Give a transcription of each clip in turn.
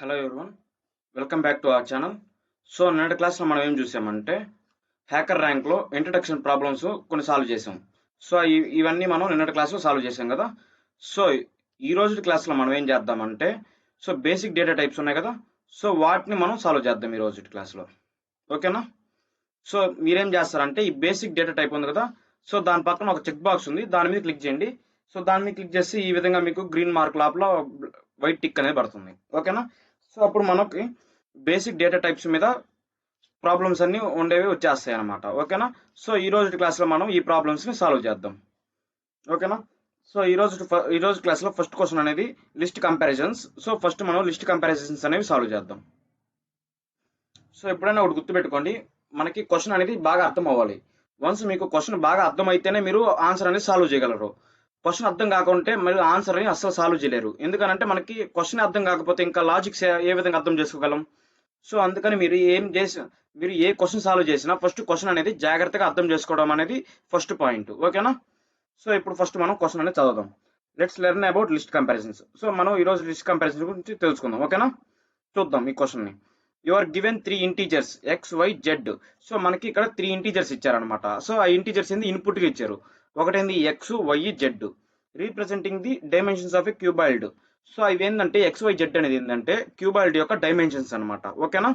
Hello everyone, welcome back to our channel. So నిన్నటి క్లాస్లో మనం ఏం చూసామంటే హ్యాకర్ ర్యాంక్లో ఇంట్రడక్షన్ ప్రాబ్లమ్స్ కొన్ని సాల్వ్ చేసాం. సో ఇవన్నీ మనం నిన్నటి క్లాస్లో సాల్వ్ చేసాం కదా. సో ఈ రోజు క్లాస్లో మనం ఏం చేద్దామంటే బేసిక్ డేటా టైప్స్ ఉన్నాయి కదా, సో వాటిని మనం సాల్వ్ చేద్దాం ఈ రోజు క్లాస్లో. ఓకేనా? సో మీరేం చేస్తారంటే ఈ బేసిక్ డేటా టైప్ ఉంది కదా, సో దాని పక్కన ఒక చెక్ బాక్స్ ఉంది, దాని మీద క్లిక్ చేయండి. సో దాని మీద క్లిక్ చేసి ఈ విధంగా మీకు గ్రీన్ మార్క్ లోపల వైట్ టిక్ అనేది పడుతుంది. ఓకేనా? సో అప్పుడు మనకి బేసిక్ డేటా టైప్స్ మీద ప్రాబ్లమ్స్ అన్ని ఉండేవి వచ్చేస్తాయి అనమాట. ఓకేనా? సో ఈ రోజు క్లాస్లో మనం ఈ ప్రాబ్లమ్స్ని సాల్వ్ చేద్దాం. ఓకేనా? సో ఈ రోజు క్లాస్లో ఫస్ట్ క్వశ్చన్ అనేది లిస్ట్ కంపారిజన్స్. సో ఫస్ట్ మనం లిస్ట్ కంపారిజన్స్ అనేవి సాల్వ్ చేద్దాం. సో ఎప్పుడైనా ఒకటి గుర్తుపెట్టుకోండి, మనకి క్వశ్చన్ అనేది బాగా అర్థం అవ్వాలి. వన్స్ మీకు క్వశ్చన్ బాగా అర్థం అయితేనే మీరు ఆన్సర్ అనేది సాల్వ్ చేయగలరు. క్వశ్చన్ అర్థం కాకుంటే మీరు ఆన్సర్ అని అస్సలు సాల్వ్ చేయలేరు. ఎందుకనంటే మనకి క్వశ్చన్ అర్థం కాకపోతే ఇంకా లాజిక్స్ ఏ విధంగా అర్థం చేసుకోగలం? సో అందుకని మీరు ఏ క్వశ్చన్ సాల్వ్ చేసినా ఫస్ట్ క్వశ్చన్ అనేది జాగ్రత్తగా అర్థం చేసుకోవడం అనేది ఫస్ట్ పాయింట్. ఓకేనా? సో ఇప్పుడు ఫస్ట్ మనం క్వశ్చన్ అనేది చదువుదాం. Let's learn about list comparisons. So మనం ఈరోజు లిస్ట్ కంపారిజన్ గురించి తెలుసుకుందాం. ఓకేనా? చూద్దాం ఈ క్వశ్చన్ని. You are given 3 integers X Y Z. So మనకి ఇక్కడ 3 ఇంటీజర్స్ ఇచ్చారనమాట. సో ఆ ఇంటీజర్స్ ఏంది ఇన్పుట్ గా ఇచ్చారు. ఒకటేంది X Y Z representing the dimensions of a cuboid. So అవి ఏంటంటే ఎక్స్ వై జెడ్ అనేది ఏంటంటే క్యూబాయిడ్ యొక్క డైమెన్షన్స్ అనమాట. ఓకేనా?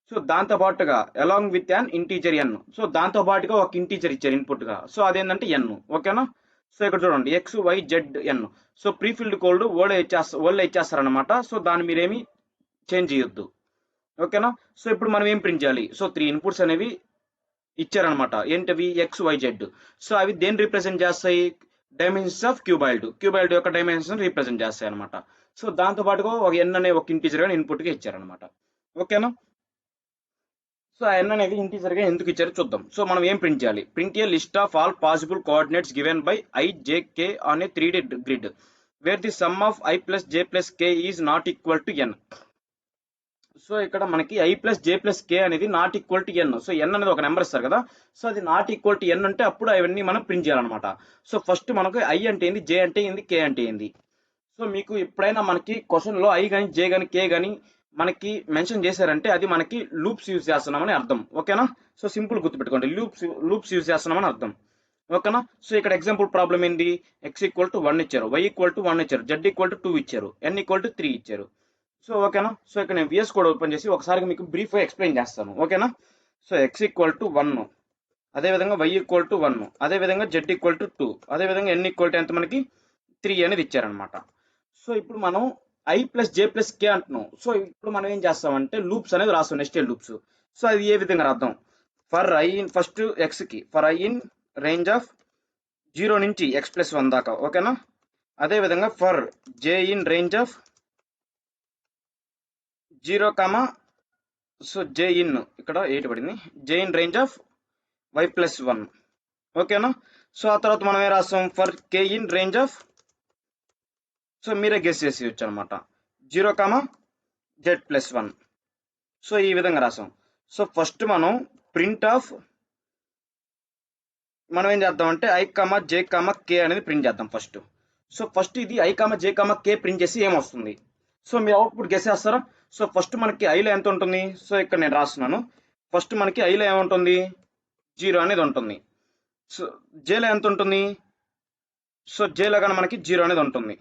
సో దాంతో పాటుగా along with an integer N. So దాంతో పాటుగా ఒక ఇంటీజర్ ఇచ్చారు ఇన్పుట్ గా. సో అదేంటంటే ఎన్. ఓకేనా? సో ఇక్కడ చూడండి X Y Z N. So prefilled code ఓల్డ్ ఇచ్చేస్తారనమాట. సో దాన్ని మీరేమి చేంజ్ చేయొద్దు. ఓకేనా? సో ఇప్పుడు మనం ఏం ప్రింట్ చేయాలి? సో 3 ఇన్పుట్స్ అనేవి ఇచ్చారనమాట. ఏంటవి? X Y Z. సో అవి దేన్ని రిప్రజెంట్ చేస్తాయి? డైమెన్షన్స్ ఆఫ్ క్యూబాయిడ్ యొక్క డైమెన్షన్ రిప్రజెంట్ చేస్తాయి అనమాట. సో దాంతో పాటుగా ఒక ఎన్ అనే ఒక ఇంటీజర్ గా ఇన్పుట్ గా ఇచ్చారనమాట. ఓకేనా? సో ఆ ఎన్ అనేది ఇంటీజర్ గా ఎందుకు ఇచ్చారో చూద్దాం. సో మనం ఏం ప్రింట్ చేయాలి? Print a list of all possible coordinates given by I J K on a 3D grid where the sum of I plus J plus K is not equal to N. So ఇక్కడ మనకి I plus J plus K అనేది not equal to N. So N అనేది ఒక number ఇస్తారు కదా, so అది not equal to ఎన్ అంటే అప్పుడు అవన్నీ మనం ప్రింట్ చేయాలన్నమాట. సో ఫస్ట్ మనకు ఐ అంటే ఏంది, జే అంటే ఏంది, కే అంటే ఏంది. సో మీకు ఎప్పుడైనా మనకి క్వశ్చన్ లో ఐ కానీ జే కానీ కే కానీ మనకి మెన్షన్ చేశారంటే అది మనకి లూప్స్ యూజ్ చేస్తున్నామని అర్థం. ఓకేనా? సో సింపుల్ గుర్తుపెట్టుకోండి, లూప్స్ యూజ్ చేస్తున్నామని అర్థం. ఓకేనా? సో ఇక్కడ ఎగ్జాంపుల్ ప్రాబ్లం ఏంది? ఎక్స్ ఈక్వల్ టు 1 ఇచ్చారు, వై ఈక్వల్ టు 1 ఇచ్చారు, జెడ్ ఈక్వల్ టు 2 ఇచ్చారు, ఎన్ ఈక్వల్ టు 3 ఇచ్చారు. సో ఓకేనా? సో ఇక్కడ నేను విఎస్ కోడ్ ఓపెన్ చేసి ఒకసారి మీకు బ్రీఫ్ గా ఎక్స్ప్లెయిన్ చేస్తాను. ఓకేనా? సో ఎక్స్ ఈక్వల్ టు 1, అదేవిధంగా వై ఈక్వల్ టు 1, అదేవిధంగా జెడ్ ఈక్వల్ టు 2, అదేవిధంగా ఎన్ ఈక్వల్ టు ఎంత మనకి 3 అనేది ఇచ్చారనమాట. సో ఇప్పుడు మనం ఐ ప్లస్ జే ప్లస్ కే అంటున్నాం. సో ఇప్పుడు మనం ఏం చేస్తామంటే లూప్స్ అనేది రాస్తాం, నెస్టెడ్ లూప్స్. సో అది ఏ విధంగా రాద్దాం? For I in first X కి for I in range of 0 నుంచి ఎక్స్ ప్లస్ 1 దాకా. ఓకేనా? అదేవిధంగా for J in range of 0 comma, so J in ఇక్కడ 8 పడింది, J in range of Y plus 1. ఓకేనా? సో ఆ తర్వాత మనం ఏం రాస్తాం? For K in range of, so మీరే గెస్ చేసి వచ్చు అనమాట, 0 కామా జెడ్ ప్లస్ 1. సో ఈ విధంగా రాసాం. సో ఫస్ట్ మనం ప్రింట్ ఆఫ్ మనం ఏం చేద్దామంటే ఐ కామా జే కామా కే అనేది ప్రింట్ చేద్దాం ఫస్ట్. సో ఫస్ట్ ఇది I comma J comma K print చేసి ఏమొస్తుంది? సో మీ అవుట్పుట్ గెస్ చేస్తారా? సో ఫస్ట్ మనకి ఐలో ఎంత ఉంటుంది? సో ఇక్కడ నేను రాస్తున్నాను. ఫస్ట్ మనకి ఐలో ఏముంటుంది? 0 అనేది ఉంటుంది. సో జేలో ఎంత ఉంటుంది? సో జేలో కానీ మనకి 0 అనేది ఉంటుంది.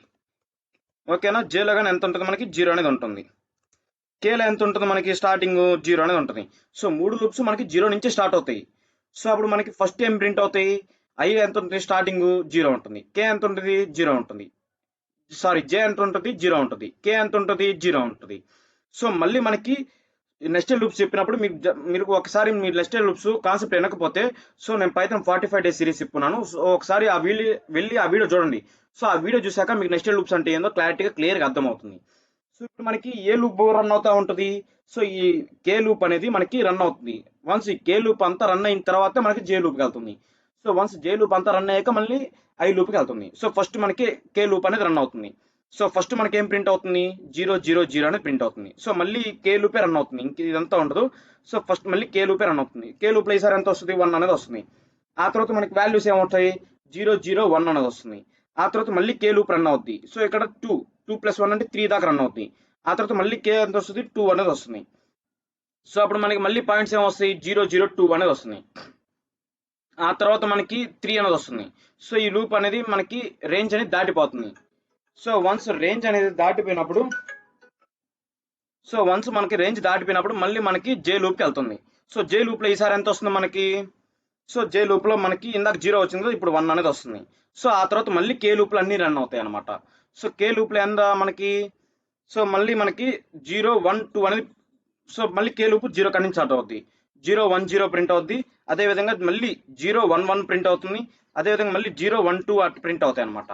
ఓకేనా? జేలో కానీ ఎంత ఉంటుంది? మనకి 0 అనేది ఉంటుంది. కేలో ఎంత ఉంటుంది? మనకి స్టార్టింగ్ 0 అనేది ఉంటుంది. సో 3 లూప్స్ మనకి 0 నుంచి స్టార్ట్ అవుతాయి. సో అప్పుడు మనకి ఫస్ట్ ఏం ప్రింట్ అవుతాయి? ఐ ఎంత ఉంటుంది? స్టార్టింగ్ 0 ఉంటుంది. కే ఎంత ఉంటుంది? 0 ఉంటుంది. సారీ, జే ఎంత ఉంటుంది? 0 ఉంటుంది. కే ఎంత ఉంటుంది? 0 ఉంటుంది. సో మళ్ళీ మనకి నెస్టెడ్ లూప్స్ చెప్పినప్పుడు మీరు ఒకసారి మీ నెస్టెడ్ లూప్స్ కాన్సెప్ట్ వినకపోతే, సో నేను పైథాన్ 45 డేస్ సిరీస్ చెప్పున్నాను. సో ఒకసారి ఆ వెళ్ళి ఆ వీడియో చూడండి. సో ఆ వీడియో చూసాక మీకు నెస్టెడ్ లూప్స్ అంటే ఏందో క్లియర్గా అర్థమవుతుంది. సో ఇప్పుడు మనకి ఏ లూప్ రన్ అవుతా ఉంటుంది? సో ఈ కే లూప్ అనేది మనకి రన్ అవుతుంది. వన్స్ ఈ కే లూప్ అంతా రన్ అయిన తర్వాత మనకి జే లూప్కి వెళ్తుంది. సో వన్స్ జే లూప్ అంతా రన్ అయ్యాక మళ్ళీ ఐ లూప్కి వెళ్తుంది. సో ఫస్ట్ మనకి కే లూప్ అనేది రన్ అవుతుంది. సో ఫస్ట్ మనకి ఏం ప్రింట్ అవుతుంది? 0 0 0 అనేది ప్రింట్ అవుతుంది. సో మళ్ళీ కే లూపే రన్ అవుతుంది, ఇంక ఇదంతా ఉండదు. సో ఫస్ట్ మళ్ళీ కే లూపే రన్ అవుతుంది. కే లూప్లో ఈసారి ఎంత వస్తుంది? 1 అనేది వస్తుంది. ఆ తర్వాత మనకి వాల్యూస్ ఏమవుతాయి? 0 0 1 అనేది వస్తుంది. ఆ తర్వాత మళ్ళీ కే లూప్ రన్ అవుద్ది. సో ఇక్కడ 2 2 + 1 అంటే 3 దాకా రన్ అవుతుంది. ఆ తర్వాత మళ్ళీ కే ఎంత వస్తుంది 2 అనేది వస్తుంది. సో అప్పుడు మనకి మళ్ళీ పాయింట్స్ ఏమొస్తాయి 0 0 2 అనేది వస్తుంది. ఆ తర్వాత మనకి 3 అనేది వస్తుంది. సో ఈ లూప్ అనేది మనకి రేంజ్ అనేది దాటిపోతుంది. సో వన్స్ రేంజ్ అనేది దాటిపోయినప్పుడు మనకి రేంజ్ దాటిపోయినప్పుడు మళ్ళీ మనకి జే లూప్కి వెళ్తుంది. సో జే లూప్లో ఈసారి ఎంత వస్తుంది మనకి? సో జే లూప్లో మనకి ఇందాక 0 వచ్చింది కదా, ఇప్పుడు 1 అనేది వస్తుంది. సో ఆ తర్వాత మళ్ళీ కే లూప్లు అన్నీ రన్ అవుతాయి అనమాట. సో కే లూప్లో ఎంత మనకి? సో మళ్ళీ మనకి 0 1 2 అనేది, సో మళ్ళీ కే లూప్ 0 కాడి నుంచి స్టార్ట్ అవుద్ది. 0 1 0 ప్రింట్ అవుద్ది. అదేవిధంగా మళ్ళీ 0 1 1 ప్రింట్ అవుతుంది. అదేవిధంగా మళ్ళీ 0 1 2 అటు ప్రింట్ అవుతాయి అనమాట.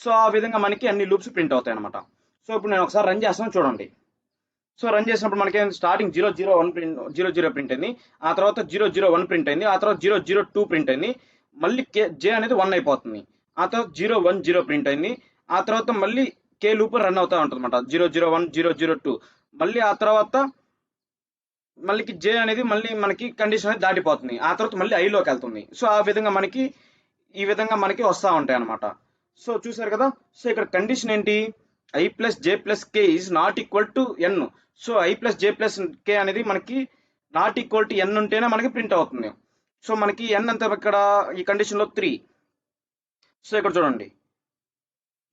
సో ఆ విధంగా మనకి అన్ని లూప్స్ ప్రింట్ అవుతాయి అనమాట. సో ఇప్పుడు నేను ఒకసారి రన్ చేస్తాను చూడండి. సో రన్ చేసినప్పుడు మనకి స్టార్టింగ్ 0 0 1 ప్రింట్ 0 0 ప్రింట్ అయింది. ఆ తర్వాత 0 0 1 ప్రింట్ అయింది. ఆ తర్వాత 0 0 2 ప్రింట్ అయింది. మళ్ళీ కే జే అనేది 1 అయిపోతుంది. ఆ తర్వాత 0 1 0 ప్రింట్ అయింది. ఆ తర్వాత మళ్ళీ కే లూప్ రన్ అవుతూ ఉంటుంది అనమాట. 0 0 1 0 0 2 మళ్ళీ ఆ తర్వాత మళ్ళీ జే అనేది మళ్ళీ మనకి కండిషన్ అనేది దాటిపోతుంది. ఆ తర్వాత మళ్ళీ ఐలోకి వెళ్తుంది. సో ఆ విధంగా మనకి ఈ విధంగా మనకి వస్తూ ఉంటాయి అనమాట. సో చూసారు కదా. సో ఇక్కడ కండిషన్ ఏంటి? I plus J plus K is not equal to N. So I plus J plus K అనేది మనకి నాట్ ఈక్వల్ టు ఎన్ ఉంటేనే మనకి ప్రింట్ అవుతుంది. సో మనకి ఎన్ అంత ఇక్కడ ఈ కండిషన్లో 3. సో ఇక్కడ చూడండి.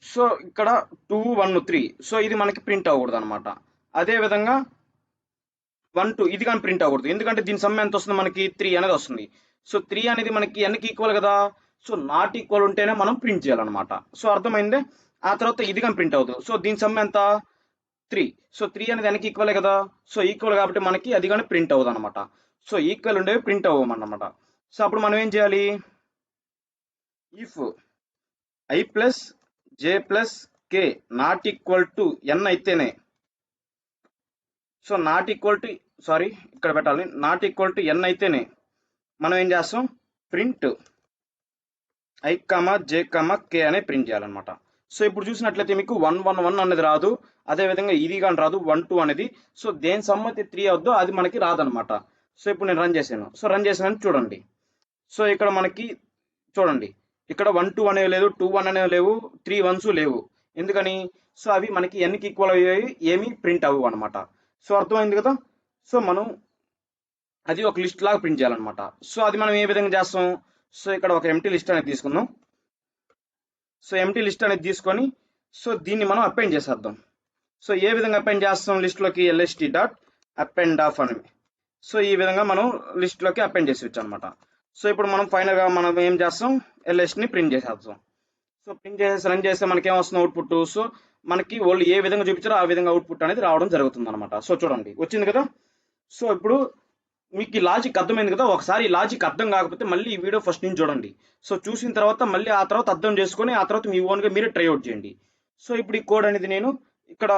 సో ఇక్కడ 2 1 3. సో ఇది మనకి ప్రింట్ అవ్వకూడదు అనమాట. అదేవిధంగా 1 2 ఇది కానీ ప్రింట్ అవ్వకూడదు. ఎందుకంటే దీని సమ్ ఎంత వస్తుంది మనకి? 3 అనేది వస్తుంది. సో 3 అనేది మనకి ఎన్కి ఈక్వల్ కదా. సో నాట్ ఈక్వల్ ఉంటేనే మనం ప్రింట్ చేయాలన్నమాట. సో అర్థమైందే. ఆ తర్వాత ఇది కానీ ప్రింట్ అవ్వదు. సో దీని సమ్ ఎంత? 3. సో 3 అనేది ఎన్కి ఈక్వలే కదా. సో ఈక్వల్ కాబట్టి మనకి అది కానీ ప్రింట్ అవ్వదు అనమాట. సో ఈక్వల్ ఉండేవి ప్రింట్ అవ్వమన్నమాట. సో అప్పుడు మనం ఏం చేయాలి? If I plus J plus K not equal to N అయితేనే, సో నాట్ ఈక్వల్ టు ఇక్కడ పెట్టాలి, నాట్ ఈక్వల్ టు ఎన్ అయితేనే మనం ఏం చేస్తాం? ప్రింట్ ఐ కమా జే కమా కే అనే ప్రింట్ చేయాలన్నమాట. సో ఇప్పుడు చూసినట్లయితే మీకు 1 1 1 అనేది రాదు. అదేవిధంగా ఇది కానీ రాదు 1 2 అనేది. సో దేని సమ్మతి 3 అవుద్దో అది మనకి రాదనమాట. సో ఇప్పుడు నేను రన్ చేశాను. సో రన్ చేసాను చూడండి. సో ఇక్కడ మనకి చూడండి, ఇక్కడ 1 2 అనేవి లేదు, 2 1 అనేవి లేవు, 3 1s లేవు. ఎందుకని? సో అవి మనకి ఎన్కి ఈక్వల్ అయ్యేవి ఏమి ప్రింట్ అవ్వవు అనమాట. సో అర్థమైంది కదా. సో మనం అది ఒక లిస్ట్ లాగా ప్రింట్ చేయాలన్నమాట. సో అది మనం ఏ విధంగా చేస్తాం? సో ఇక్కడ ఒక ఎంటీ లిస్ట్ అనేది తీసుకుందాం. సో ఎంటీ లిస్ట్ అనేది తీసుకొని సో దీన్ని మనం అపెండ్ చేసేద్దాం. సో ఏ విధంగా అపెండ్ చేస్తాం లిస్ట్లోకి? ఎల్ఎస్టీ డాట్ అపెండ్ ఆఫ్ అని. సో ఈ విధంగా మనం లిస్ట్లోకి అపెండ్ చేసేవచ్చు అనమాట. సో ఇప్పుడు మనం ఫైనల్గా మనం ఏం చేస్తాం? ఎల్ఎస్టీని ప్రింట్ చేసేద్దాం. సో ప్రింట్ చేసి రన్ చేస్తే మనకి ఏమొస్తుంది అవుట్పుట్? సో మనకి వాళ్ళు ఏ విధంగా చూపించారో ఆ విధంగా అవుట్పుట్ అనేది రావడం జరుగుతుంది అనమాట. సో చూడండి వచ్చింది కదా. సో ఇప్పుడు మీకు ఈ లాజిక్ అర్థమైంది కదా. ఒకసారి ఈ లాజిక్ అర్థం కాకపోతే మళ్ళీ ఈ వీడియో ఫస్ట్ నుంచి చూడండి. సో చూసిన తర్వాత మళ్ళీ ఆ తర్వాత అర్థం చేసుకొని ఆ తర్వాత మీ ఓన్గా మీరే ట్రై అవుట్ చేయండి. సో ఇప్పుడు ఈ కోడ్ అనేది నేను ఇక్కడ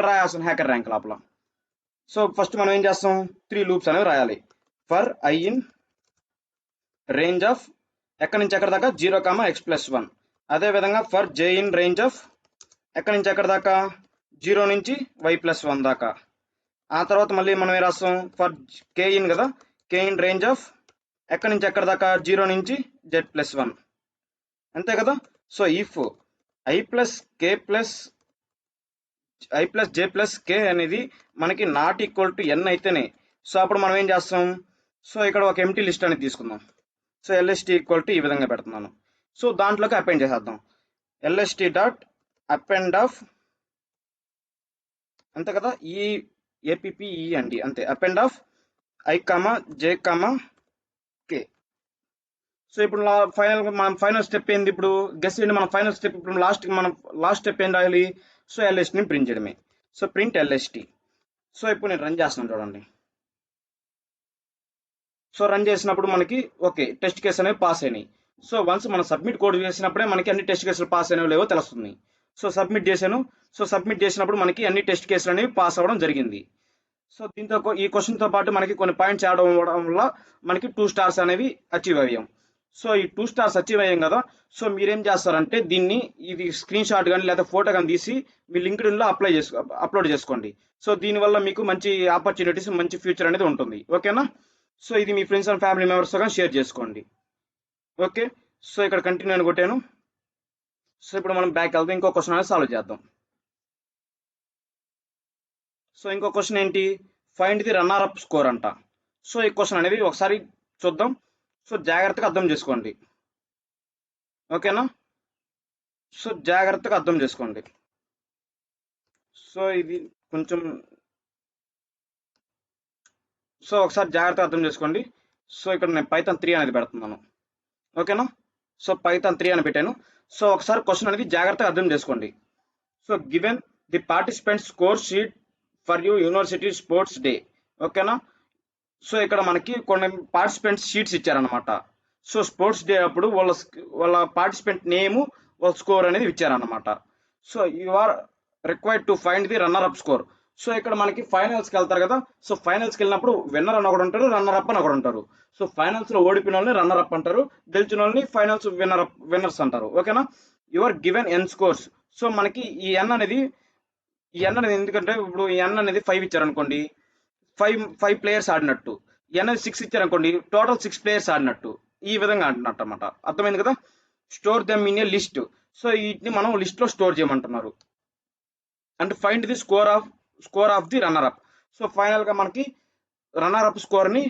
రాయాల్సిన హ్యాకర్ ర్యాంక్ లోపల. సో ఫస్ట్ మనం ఏం చేస్తాం? 3 లూప్స్ అనేవి రాయాలి. For I in range of ఎక్కడి నుంచి ఎక్కడ దాకా 0 x ప్లస్ 1. అదేవిధంగా for J in range of ఎక్కడి నుంచి ఎక్కడ దాకా 0 నుంచి y ప్లస్ 1 దాకా. ఆ తర్వాత మళ్ళీ మనం ఏం రాస్తాం? ఫర్ కే ఇన్ కదా, కే ఇన్ రేంజ్ ఆఫ్ ఎక్కడి నుంచి ఎక్కడ దాకా 0 నుంచి z ప్లస్ 1. అంతే కదా. So if I plus J plus K అనేది మనకి నాట్ ఈక్వల్ టు ఎన్ అయితేనే, సో అప్పుడు మనం ఏం చేస్తాం? సో ఇక్కడ ఒక ఎంటీ లిస్ట్ అనేది తీసుకుందాం. సో ఎల్ఎస్టీ ఈక్వల్ టు ఈ విధంగా పెడుతున్నాను. సో దాంట్లోకి అపెండ్ చేసేద్దాం. ఎల్ఎస్టీ డాట్ అపెండ్ ఆఫ్ అంతే కదా, ఈ ఏపీపీఈ అండి, అంతే. Append of I comma J comma K. So ఇప్పుడు మనం ఫైనల్ స్టెప్ ఏంది? ఇప్పుడు గెస్ చేయండి. మన ఫైనల్ స్టెప్ ఇప్పుడు లాస్ట్ స్టెప్ ఏం రాయాలి? సో ఎల్ఎస్టీని ప్రింట్ చేయడమే. So print LST. సో ఇప్పుడు నేను రన్ చేస్తున్నాను చూడండి. సో రన్ చేసినప్పుడు మనకి ఓకే టెస్ట్ కేసు అనేవి పాస్ అయినాయి. సో వన్స్ మనం సబ్మిట్ కోడ్ చేసినప్పుడే మనకి అన్ని టెస్ట్ కేసులు పాస్ అయినవి లేవో తెలుస్తుంది. సో సబ్మిట్ చేశాను. సో సబ్మిట్ చేసినప్పుడు మనకి అన్ని టెస్ట్ కేసులు అనేవి పాస్ అవ్వడం జరిగింది. సో దీంతో ఈ క్వశ్చన్తో పాటు మనకి కొన్ని పాయింట్స్ యాడ్ అవ్వడం వల్ల మనకి 2 స్టార్స్ అనేవి అచీవ్ అయ్యాం. సో ఈ 2 స్టార్స్ అచీవ్ అయ్యాం కదా. సో మీరేం చేస్తారంటే దీన్ని ఇది స్క్రీన్ షాట్ కానీ లేదా ఫోటో కానీ తీసి మీ లింక్డ్ఇన్లో అప్లోడ్ చేసుకోండి. సో దీనివల్ల మీకు మంచి ఆపర్చునిటీస్, మంచి ఫ్యూచర్ అనేది ఉంటుంది. ఓకేనా. సో ఇది మీ ఫ్రెండ్స్ అండ్ ఫ్యామిలీ మెంబర్స్తో కానీ షేర్ చేసుకోండి. ఓకే. సో ఇక్కడ కంటిన్యూ అని కొట్టాను. సో ఇప్పుడు మనం బ్యాక్ వెళ్తే ఇంకో క్వశ్చన్ అనేది సాల్వ్ చేద్దాం. సో ఇంకో క్వశ్చన్ ఏంటి, find the runner up score అంట. సో ఈ క్వశ్చన్ అనేది ఒకసారి చూద్దాం. సో జాగ్రత్తగా అర్థం చేసుకోండి, ఓకేనా. సో జాగ్రత్తగా అర్థం చేసుకోండి. సో ఇది కొంచెం, సో ఒకసారి జాగ్రత్తగా అర్థం చేసుకోండి. సో ఇక్కడ నేను పైథాన్ 3 అనేది పెడుతున్నాను, ఓకేనా. సో పైథాన్ 3 అని పెట్టాను. సో ఒకసారి క్వశ్చన్ అనేది జాగ్రత్తగా అర్థం చేసుకోండి. So given the participant score sheet for university sports day, ఓకేనా. సో ఇక్కడ మనకి కొన్ని పార్టిసిపెంట్స్ షీట్స్ ఇచ్చారనమాట. సో స్పోర్ట్స్ డే అప్పుడు వాళ్ళ పార్టిసిపెంట్ నేము, వాళ్ళ స్కోర్ అనేది ఇచ్చారనమాట. So you are required to find the runner up score. So ఇక్కడ మనకి ఫైనల్స్కి వెళ్తారు కదా. సో ఫైనల్స్కి వెళ్ళినప్పుడు విన్నర్ అని ఒకడు ఉంటారు, రన్నర్ అప్ అని ఒకడు ఉంటారు. సో ఫైనల్స్లో ఓడిపోయిన వాళ్ళని రన్నర్ అప్ అంటారు, గెలిచిన వాళ్ళని ఫైనల్స్ విన్నర్స్ అంటారు, ఓకేనా. Your given n scores. So మనకి ఈ ఎన్ అనేది ఎందుకంటే ఇప్పుడు ఈ ఎన్ అనేది 5 ఇచ్చారనుకోండి, ఫైవ్ ప్లేయర్స్ ఆడినట్టు. ఎన్ అనేది 6 ఇచ్చారనుకోండి, టోటల్ 6 ప్లేయర్స్ ఆడినట్టు. ఈ విధంగా ఆడినట్టు అనమాట, అర్థమైంది కదా. Store them in a list. So వీటిని మనం లిస్ట్లో స్టోర్ చేయమంటున్నారు. And find the score of the runner up. So ఫైనల్గా మనకి రన్నర్ అప్ స్కోర్ని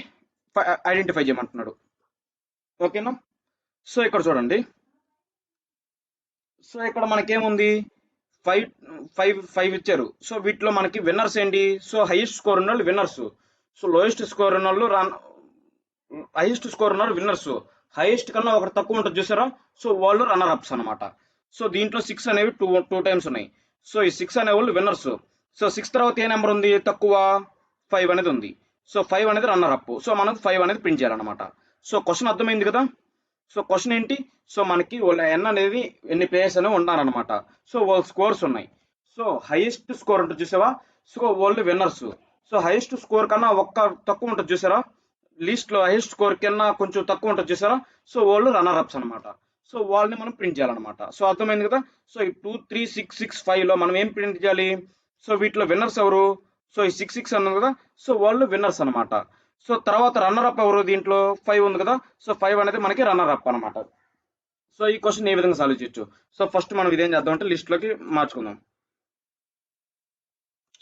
ఐడెంటిఫై చేయమంటున్నాడు, ఓకేనా. సో ఇక్కడ చూడండి. సో ఇక్కడ మనకేముంది, ఫైవ్ ఇచ్చారు. సో వీటిలో మనకి విన్నర్స్ ఏంటి, సో హైయెస్ట్ స్కోర్ ఉన్న వాళ్ళు విన్నర్స్, సో లోయెస్ట్ స్కోర్ ఉన్న వాళ్ళు హైయెస్ట్ స్కోర్ ఉన్న వాళ్ళు విన్నర్స్, హైయెస్ట్ కన్నా ఒకటి తక్కువ ఉంటుంది చూసారా, సో వాళ్ళు రన్నర్ అప్స్ అనమాట. సో దీంట్లో 6 అనేవి టూ టైమ్స్ ఉన్నాయి. సో ఈ 6 అనే వాళ్ళు విన్నర్స్. సో 6 తర్వాత ఏ నెంబర్ ఉంది తక్కువ, 5 అనేది ఉంది. సో 5 అనేది రన్నర్ అప్. సో మనకు 5 అనేది ప్రింట్ చేయాలన్నమాట. సో క్వశ్చన్ అర్థమైంది కదా. సో క్వశ్చన్ ఏంటి, సో మనకి వాళ్ళ ఎన్ అనేది ఎన్ని ప్లేయర్స్ అనేవి ఉన్నారనమాట. సో వాళ్ళ స్కోర్స్ ఉన్నాయి. సో హైయెస్ట్ స్కోర్ ఉంటుంది చూసావా, సో వాళ్ళు విన్నర్స్. సో హైయెస్ట్ స్కోర్ కన్నా ఒక్క తక్కువ ఉంటుంది చూసారా, లిస్ట్లో హైయెస్ట్ స్కోర్ కన్నా కొంచెం తక్కువ ఉంటుంది చూసారా, సో వాళ్ళు రన్నర్ అప్స్ అనమాట. సో వాళ్ళని మనం ప్రింట్ చేయాలన్నమాట. సో అర్థమైంది కదా. సో ఈ 2, 3, 6, 6, 5లో మనం ఏం ప్రింట్ చేయాలి, సో వీటిలో విన్నర్స్ ఎవరు, సో ఈ 6, 6 అన్నది కదా, సో వాళ్ళు విన్నర్స్ అనమాట. సో తర్వాత రన్నర్ అప్ ఎవరు, దీంట్లో 5 ఉంది కదా, సో 5 అనేది మనకి రన్నర్ అప్ అనమాట. సో ఈ క్వశ్చన్ ఏ విధంగా సాల్వ్ చేయొచ్చు. సో ఫస్ట్ మనం ఇదేం చేద్దాం అంటే లిస్ట్లోకి మార్చుకుందాం.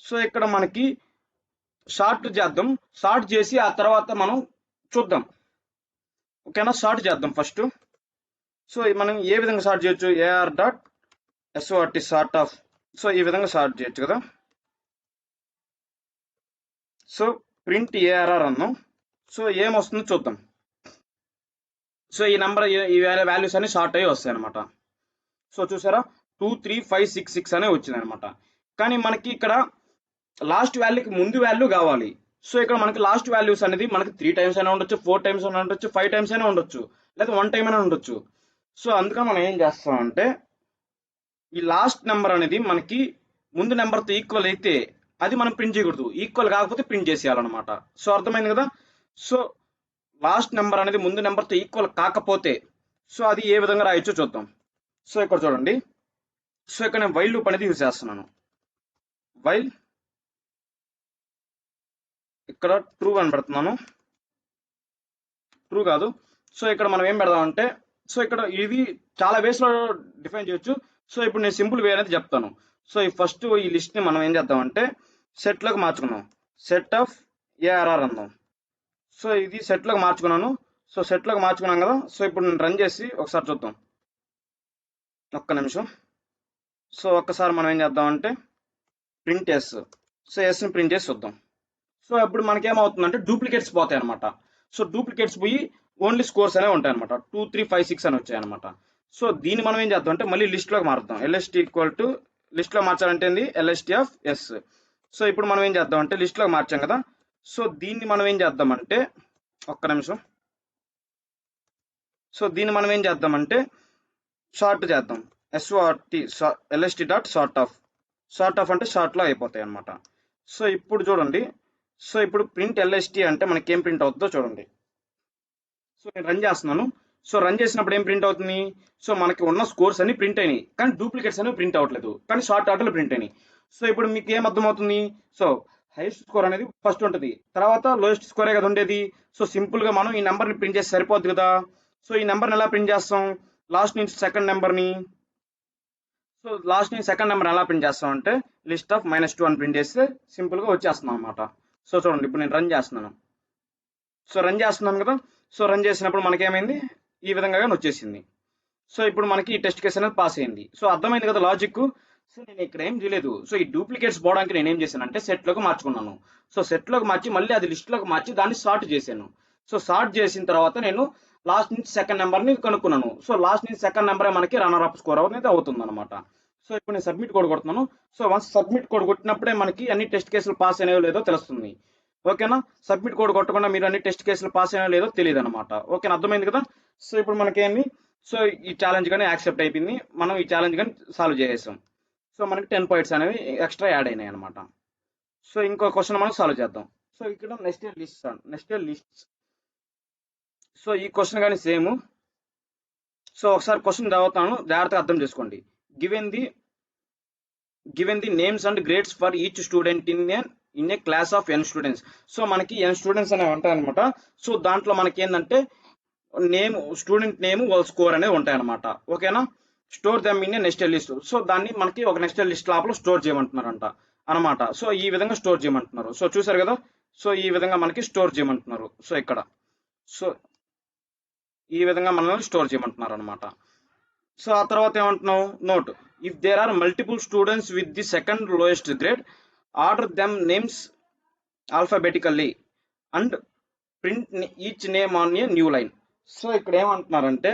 సో ఇక్కడ మనకి షార్ట్ చేద్దాం, షార్ట్ చేసి ఆ తర్వాత మనం చూద్దాం, ఓకేనా. షార్ట్ చేద్దాం ఫస్ట్. సో మనం ఏ విధంగా షార్ట్ చేయొచ్చు, AR dot SORT sort of. So ఈ విధంగా షార్ట్ చేయొచ్చు కదా. సో ప్రింట్ ఏఆర్ఆర్ అన్నాం. సో ఏమొస్తుందో చూద్దాం. సో ఈ నెంబర్ ఈ వాల్యూస్ అన్ని షార్ట్ అయ్యి వస్తాయి అనమాట. సో చూసారా 2, 3, 5, 6, 6 అనే వచ్చింది అనమాట. కానీ మనకి ఇక్కడ లాస్ట్ వాల్యూకి ముందు వాల్యూ కావాలి. సో ఇక్కడ మనకి లాస్ట్ వాల్యూస్ అనేది మనకి 3 టైమ్స్ అయినా ఉండొచ్చు, 4 టైమ్స్ అయినా ఉండొచ్చు, 5 టైమ్స్ అయినా ఉండొచ్చు, లేదా 1 టైం అయినా ఉండొచ్చు. సో అందుకని మనం ఏం చేస్తామంటే ఈ లాస్ట్ నెంబర్ అనేది మనకి ముందు నెంబర్తో ఈక్వల్ అయితే అది మనం ప్రింట్ చేయకూడదు, ఈక్వల్ కాకపోతే ప్రింట్ చేసేయాలన్నమాట. సో అర్థమైంది కదా. సో లాస్ట్ నెంబర్ అనేది ముందు నెంబర్తో ఈక్వల్ కాకపోతే సో అది ఏ విధంగా రాయొచ్చో చూద్దాం. సో ఇక్కడ చూడండి. సో ఇక్కడ నేను వైల్ లూప్ అనేది యూజ్ చేస్తున్నాను. వైల్ ఇక్కడ ట్రూ అని పెడుతున్నాను, ట్రూ కాదు. సో ఇక్కడ మనం ఏం పెడదామంటే, సో ఇక్కడ ఇది చాలా వేస్లో డిఫైన్ చేయొచ్చు. సో ఇప్పుడు నేను సింపుల్ వే అనేది చెప్తాను. సో ఈ ఫస్ట్ ఈ లిస్ట్ని మనం ఏం చేద్దామంటే సెట్లోకి మార్చుకున్నాం, సెట్ ఆఫ్ ఏఆర్ఆర్ అందాం. సో ఇది సెట్లోకి మార్చుకున్నాను. సో సెట్లోకి మార్చుకున్నాం కదా. సో ఇప్పుడు నేను రన్ చేసి ఒకసారి చూద్దాం, ఒక్క నిమిషం. సో ఒక్కసారి మనం ఏం చేద్దామంటే ప్రింట్ ఎస్. సో ఎస్ని ప్రింట్ చేసి చూద్దాం. సో ఇప్పుడు మనకేమవుతుందంటే డూప్లికేట్స్ పోతాయి అనమాట. సో డూప్లికేట్స్ పోయి ఓన్లీ స్కోర్స్ అనేవి ఉంటాయి అనమాట. 2, 3, 5, 6 అని వచ్చాయి అనమాట. సో దీన్ని మనం ఏం చేద్దాం అంటే మళ్ళీ లిస్ట్లోకి మారుద్దాం. ఎల్ఎస్టీ ఈక్వల్ టు లిస్ట్లో మార్చాలంటే ఏంది, ఎల్ఎస్టీ ఆఫ్ ఎస్. సో ఇప్పుడు మనం ఏం చేద్దాం అంటే లిస్ట్లోకి మార్చాం కదా. సో దీన్ని మనం ఏం చేద్దామంటే ఒక్క నిమిషం. సో దీన్ని మనం ఏం చేద్దామంటే షార్ట్ చేద్దాం, SORT LST dot sort of. Sort of అంటే షార్ట్లో అయిపోతాయి అనమాట. సో ఇప్పుడు చూడండి. సో ఇప్పుడు ప్రింట్ ఎల్ఎస్టీ అంటే మనకి ఏం ప్రింట్ అవుతుందో చూడండి. సో నేను రన్ చేస్తున్నాను. సో రన్ చేసినప్పుడు ఏం ప్రింట్ అవుతుంది, సో మనకి ఉన్న స్కోర్స్ అన్ని ప్రింట్ అయినాయి, కానీ డూప్లికేట్స్ అనేవి ప్రింట్ అవ్వట్లేదు, కానీ షార్ట్ ఆర్డర్లో ప్రింట్ అయినాయి. సో ఇప్పుడు మీకు ఏం అర్థమవుతుంది, సో హైయెస్ట్ స్కోర్ అనేది ఫస్ట్ ఉంటుంది, తర్వాత లోయెస్ట్ స్కోరే కదా ఉండేది. సో సింపుల్గా మనం ఈ నెంబర్ని ప్రింట్ చేసి సరిపోద్ది కదా. సో ఈ నెంబర్ని ఎలా ప్రింట్ చేస్తాం, లాస్ట్ నుంచి సెకండ్ నెంబర్ని. సో లాస్ట్ నేను సెకండ్ నెంబర్ ఎలా ప్రింట్ చేస్తామంటే లిస్ట్ ఆఫ్ -2 అని ప్రింట్ చేస్తే సింపుల్గా వచ్చేస్తున్నాం అనమాట. సో చూడండి ఇప్పుడు నేను రన్ చేస్తున్నాను. సో రన్ చేస్తున్నాను కదా. సో రన్ చేసినప్పుడు మనకేమైంది, ఈ విధంగా వచ్చేసింది. సో ఇప్పుడు మనకి ఈ టెస్ట్ కేసు అనేది పాస్ అయింది. సో అర్థమైంది కదా లాజిక్. సో నేను ఇక్కడ ఏం చేయలేదు. సో ఈ డూప్లికేట్స్ పోవడానికి నేను ఏం చేశానంటే సెట్లోకి మార్చుకున్నాను. సో సెట్లోకి మార్చి మళ్ళీ అది లిస్ట్లోకి మార్చి దాన్ని సార్ట్ చేశాను. సో సార్ట్ చేసిన తర్వాత నేను లాస్ట్ నుంచి సెకండ్ నెంబర్ని కనుక్కున్నాను. సో లాస్ట్ నుంచి సెకండ్ నెంబరే మనకి రన్నర్ అప్ స్కోర్ అనేది అవుతుంది అనమాట. సో ఇప్పుడు నేను సబ్మిట్ కోడ్ కొడుతున్నాను. సో వన్స్ సబ్మిట్ కోడ్ కొట్టినప్పుడే మనకి అన్ని టెస్ట్ కేసులు పాస్ అయినాయో లేదో తెలుస్తుంది. ఓకేనా. సబ్మిట్ కోడ్ కొట్టకుండా మీరు అన్ని టెస్ట్ కేసులు పాస్ అయినా లేదో తెలియదు అనమాట. ఓకేనా, అర్థమైంది కదా. సో ఇప్పుడు మనకేంది, సో ఈ ఛాలెంజ్ కానీ యాక్సెప్ట్ అయిపోయింది. మనం ఈ ఛాలెంజ్ కానీ సాల్వ్ చేసేసాం. సో మనకి 10 పాయింట్స్ అనేవి ఎక్స్ట్రా యాడ్ అయినాయి అనమాట. సో ఇంకో క్వశ్చన్ మనం సాల్వ్ చేద్దాం. సో ఇక్కడ నెస్టెడ్ లిస్ట్స్. సో ఈ క్వశ్చన్ కానీ సేమ్. సో ఒకసారి క్వశ్చన్ చదువుతాను, జాగ్రత్తగా అర్థం చేసుకోండి. Given the names and grades for each student in a class of n students. So మనకి n స్టూడెంట్స్ అనేవి ఉంటాయి అనమాట. సో దాంట్లో మనకి ఏంటంటే నేమ్, స్టూడెంట్ నేమ్, వాళ్ళ స్కోర్ అనేవి ఉంటాయి అనమాట. ఓకేనా. Store them in a nested list. So దాన్ని మనకి ఒక నెస్టెడ్ లిస్ట్ లోపల స్టోర్ చేయమంటున్నారంట అనమాట. సో ఈ విధంగా స్టోర్ చేయమంటున్నారు. సో చూసారు కదా. సో ఈ విధంగా మనకి స్టోర్ చేయమంటున్నారు. సో ఇక్కడ సో ఈ విధంగా మనల్ని స్టోర్ చేయమంటున్నారు అనమాట. సో ఆ తర్వాత ఏమంటున్నావు, note if there are multiple students with the second lowest grade order them names alphabetically and print each name on a new line. So ఇక్కడ ఏమంటున్నారంటే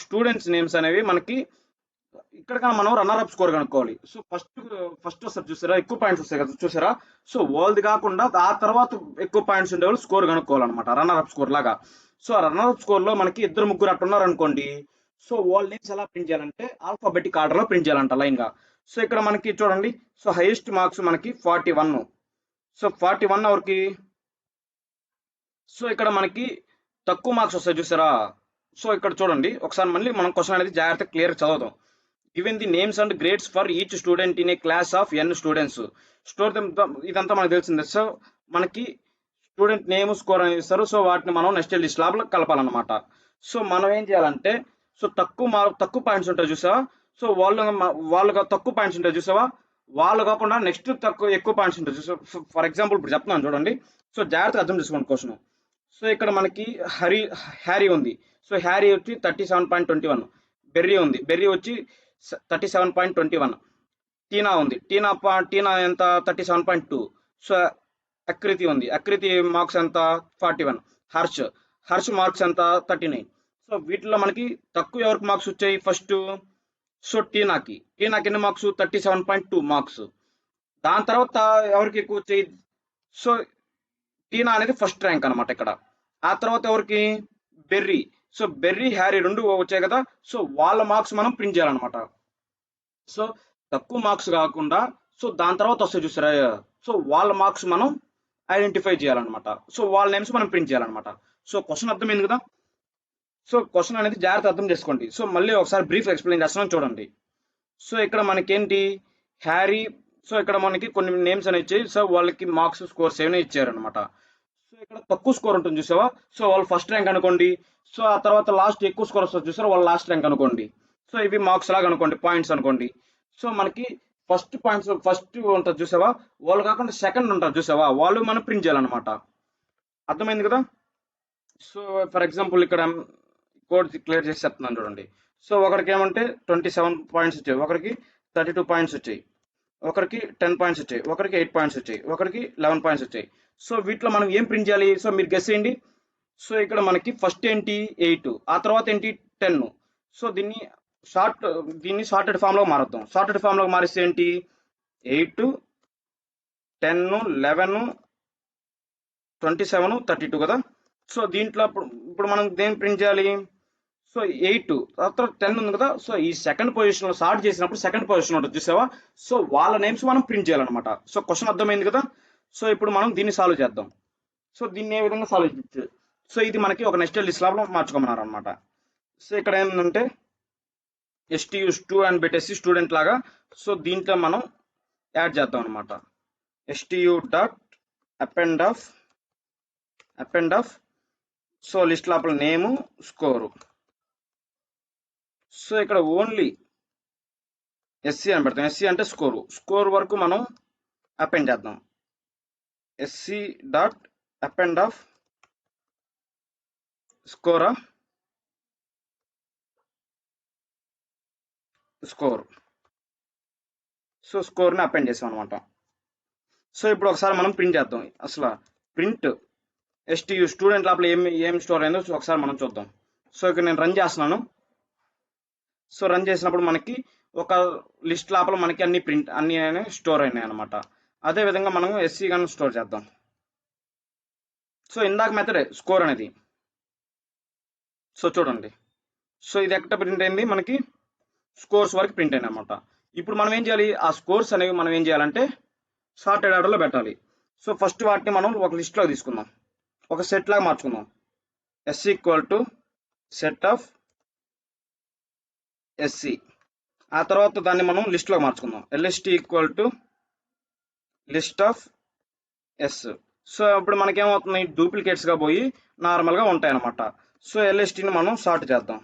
స్టూడెంట్స్ నేమ్స్ అనేవి మనకి ఇక్కడ మనం రన్నర్ అప్ స్కోర్ కనుక్కోవాలి. సో ఫస్ట్ వస్తారు చూసారా, ఎక్కువ పాయింట్స్ వస్తాయి కదా చూసారా. సో వాళ్ళది కాకుండా ఆ తర్వాత ఎక్కువ పాయింట్స్ ఉండేవాళ్ళు స్కోర్ కనుక్కోవాలన్నమాట, రన్నర్ అప్ స్కోర్ లాగా. సో ఆ రన్నర్ అప్ స్కోర్ లో మనకి 2-3 అట్టున్నారు అనుకోండి. సో వాళ్ళ నేమ్స్ ఎలా ప్రింట్ చేయాలంటే ఆల్ఫాబెటిక్ ఆర్డర్ లో ప్రింట్ చేయాలంట లైన్ గా. సో ఇక్కడ మనకి చూడండి, సో హైయెస్ట్ మార్క్స్ మనకి 41. సో 41 ఎవరికి, సో ఇక్కడ మనకి తక్కువ మార్క్స్ వస్తాయి చూసారా. సో ఇక్కడ చూడండి ఒకసారి మళ్ళీ మనం క్వశ్చన్ అనేది జాగ్రత్త క్లియర్ చదువుదాం. Given the names and grades for each student in a class of n students store ఇదంతా మనకు తెలిసిందే. సో మనకి స్టూడెంట్ నేమ్, స్కోర్ అనేది ఇస్తారు. సో వాటిని మనం నెస్టెడ్ లిస్ట్ లోపల కలపాలన్నమాట. సో మనం ఏం చేయాలంటే, సో తక్కువ పాయింట్స్ ఉంటాయి చూసావా. సో వాళ్ళు తక్కువ పాయింట్స్ ఉంటాయి చూసావా, వాళ్ళు కాకుండా నెక్స్ట్ ఎక్కువ పాయింట్స్ ఉంటాయి చూసా. ఫర్ ఎగ్జాంపుల్ ఇప్పుడు చెప్తున్నాను చూడండి. సో జాగ్రత్తగా అర్థం చేసుకోండి క్వశ్చన్. సో ఇక్కడ మనకి హ్యారీ ఉంది. సో హ్యారీ వచ్చి 37.21. బెర్రీ ఉంది, బెర్రీ వచ్చి 37.21. టీనా ఉంది, టీనా ఎంత 37.2. సో అకృతి ఉంది, అకృతి మార్క్స్ ఎంత 41. హర్ష్ మార్క్స్ ఎంత 39. సో వీటిలో మనకి తక్కువ ఎవరికి మార్క్స్ వచ్చాయి ఫస్ట్, సో టీనాకి ఎన్ని మార్క్స్ 37.2 మార్క్స్. దాని తర్వాత ఎవరికి ఎక్కువ వచ్చాయి, సో టీనా అనేది ఫస్ట్ ర్యాంక్ అనమాట ఇక్కడ. ఆ తర్వాత ఎవరికి, బెర్రీ. సో బెర్రీ, హ్యారీ 2 వచ్చాయి కదా. సో వాళ్ళ మార్క్స్ మనం ప్రింట్ చేయాలన్నమాట. సో తక్కువ మార్క్స్ కాకుండా సో దాని తర్వాత వస్తాయి చూసారా, సో వాళ్ళ మార్క్స్ మనం ఐడెంటిఫై చేయాలన్నమాట. సో వాళ్ళ నేమ్స్ మనం ప్రింట్ చేయాలన్నమాట. సో క్వశ్చన్ అర్థమైంది కదా. సో క్వశ్చన్ అనేది జాగ్రత్త అర్థం చేసుకోండి. సో మళ్ళీ ఒకసారి బ్రీఫ్ ఎక్స్ప్లెయిన్ చేస్తున్నాను చూడండి. సో ఇక్కడ మనకేంటి, హ్యారీ, సో ఇక్కడ మనకి కొన్ని నేమ్స్ అనేవి ఇచ్చాయి. సో వాళ్ళకి మార్క్స్, స్కోర్స్ ఏమైనా ఇచ్చారనమాట. సో ఇక్కడ తక్కువ స్కోర్ ఉంటుంది చూసావా, సో వాళ్ళు ఫస్ట్ ర్యాంక్ అనుకోండి. సో ఆ తర్వాత లాస్ట్ ఎక్కువ స్కోర్ వస్తుంది చూసారా, వాళ్ళు లాస్ట్ ర్యాంక్ అనుకోండి. సో ఇవి మార్క్స్ లాగా అనుకోండి, పాయింట్స్ అనుకోండి. సో మనకి ఫస్ట్ ఉంటుంది చూసావా, వాళ్ళు కాకుండా సెకండ్ ఉంటారు చూసావా, వాళ్ళు మనం ప్రింట్ చేయాలన్నమాట. అర్థమైంది కదా. సో ఫర్ ఎగ్జాంపుల్ ఇక్కడ కోడ్ క్లియర్ చేసి చెప్తున్నాను చూడండి. సో ఒకరికి ఏమంటే 27 పాయింట్స్ వచ్చాయి, ఒకరికి 32 పాయింట్స్ వచ్చాయి, ఒకరికి 10 పాయింట్స్ వచ్చాయి, ఒకరికి 8 పాయింట్స్ వచ్చాయి, ఒకరికి 11 పాయింట్స్ వచ్చాయి. సో వీటిలో మనం ఏం ప్రింట్ చేయాలి, సో మీరు గెస్ చేయండి. సో ఇక్కడ మనకి ఫస్ట్ ఏంటి 8, ఆ తర్వాత ఏంటి 10. సో దీన్ని షార్టెడ్ ఫామ్ లో మారుద్దాం. షార్టెడ్ ఫామ్ లో మారిస్తే ఏంటి 8, 10, 11, 27, 32 కదా. సో దీంట్లో ఇప్పుడు మనం దేని ప్రింట్ చేయాలి, సో 8 తర్వాత 10 ఉంది కదా. సో ఈ సెకండ్ పొజిషన్ లో సార్ట్ చేసినప్పుడు సెకండ్ పొజిషన్ ఉంటుంది చూసావా, సో వాళ్ళ నేమ్స్ మనం ప్రింట్ చేయాలన్నమాట. సో క్వశ్చన్ అర్థమైంది కదా. సో ఇప్పుడు మనం దీన్ని సాల్వ్ చేద్దాం. సో దీన్ని ఏ విధంగా సాల్వ్ చేయొచ్చు, సో ఇది మనకి ఒక నెస్టెడ్ లిస్ట్ లాగా మార్చుకోమన్నారు అనమాట. సో ఇక్కడ ఏంటంటే STUs2 అని పెట్టేసి స్టూడెంట్ లాగా, సో దీంట్లో మనం యాడ్ చేద్దాం అనమాట. STU dot append of so list లోపల నేము, స్కోరు. సో ఇక్కడ ఓన్లీ ఎస్సీ అని పెడతాం. ఎస్సీ అంటే స్కోర్ వరకు మనం అపెండ్ చేద్దాం. SC dot append of score so స్కోర్ని అపెండ్ చేసాం అనమాట. సో ఇప్పుడు ఒకసారి మనం ప్రింట్ చేద్దాం. అసలు ప్రింట్ ఎస్టీయూ స్టూడెంట్ లోపల ఏం స్టోర్ అయిందో ఒకసారి మనం చూద్దాం. సో ఇక్కడ నేను రన్ చేస్తున్నాను. సో రన్ చేసినప్పుడు మనకి ఒక లిస్ట్ లోపల మనకి అన్ని స్టోర్ అయినాయి అనమాట. అదే విధంగా మనం ఎస్సీ గాని స్టోర్ చేద్దాం. సో ఇందాక మెథడే స్కోర్ అనేది. సో చూడండి, సో ఇది ఎక్కడ ప్రింట్ అయింది, మనకి స్కోర్స్ వరకు ప్రింట్ అయింది అనమాట. ఇప్పుడు మనం ఏం చేయాలి, ఆ స్కోర్స్ అనేవి మనం ఏం చేయాలంటే సార్టెడ్ ఆర్డర్లో పెట్టాలి. సో ఫస్ట్ వాటిని మనం ఒక లిస్ట్లో తీసుకుందాం, ఒక సెట్ లాగా మార్చుకుందాం. S equal to set of SC. ఆ తర్వాత దాన్ని మనం లిస్ట్లో మార్చుకుందాం. LST equal to list of S. So ఇప్పుడు మనకేమవుతుంది, డూప్లికేట్స్గా పోయి నార్మల్గా ఉంటాయి అనమాట. సో ఎల్ఎస్టీని మనం సార్ట్ చేద్దాం.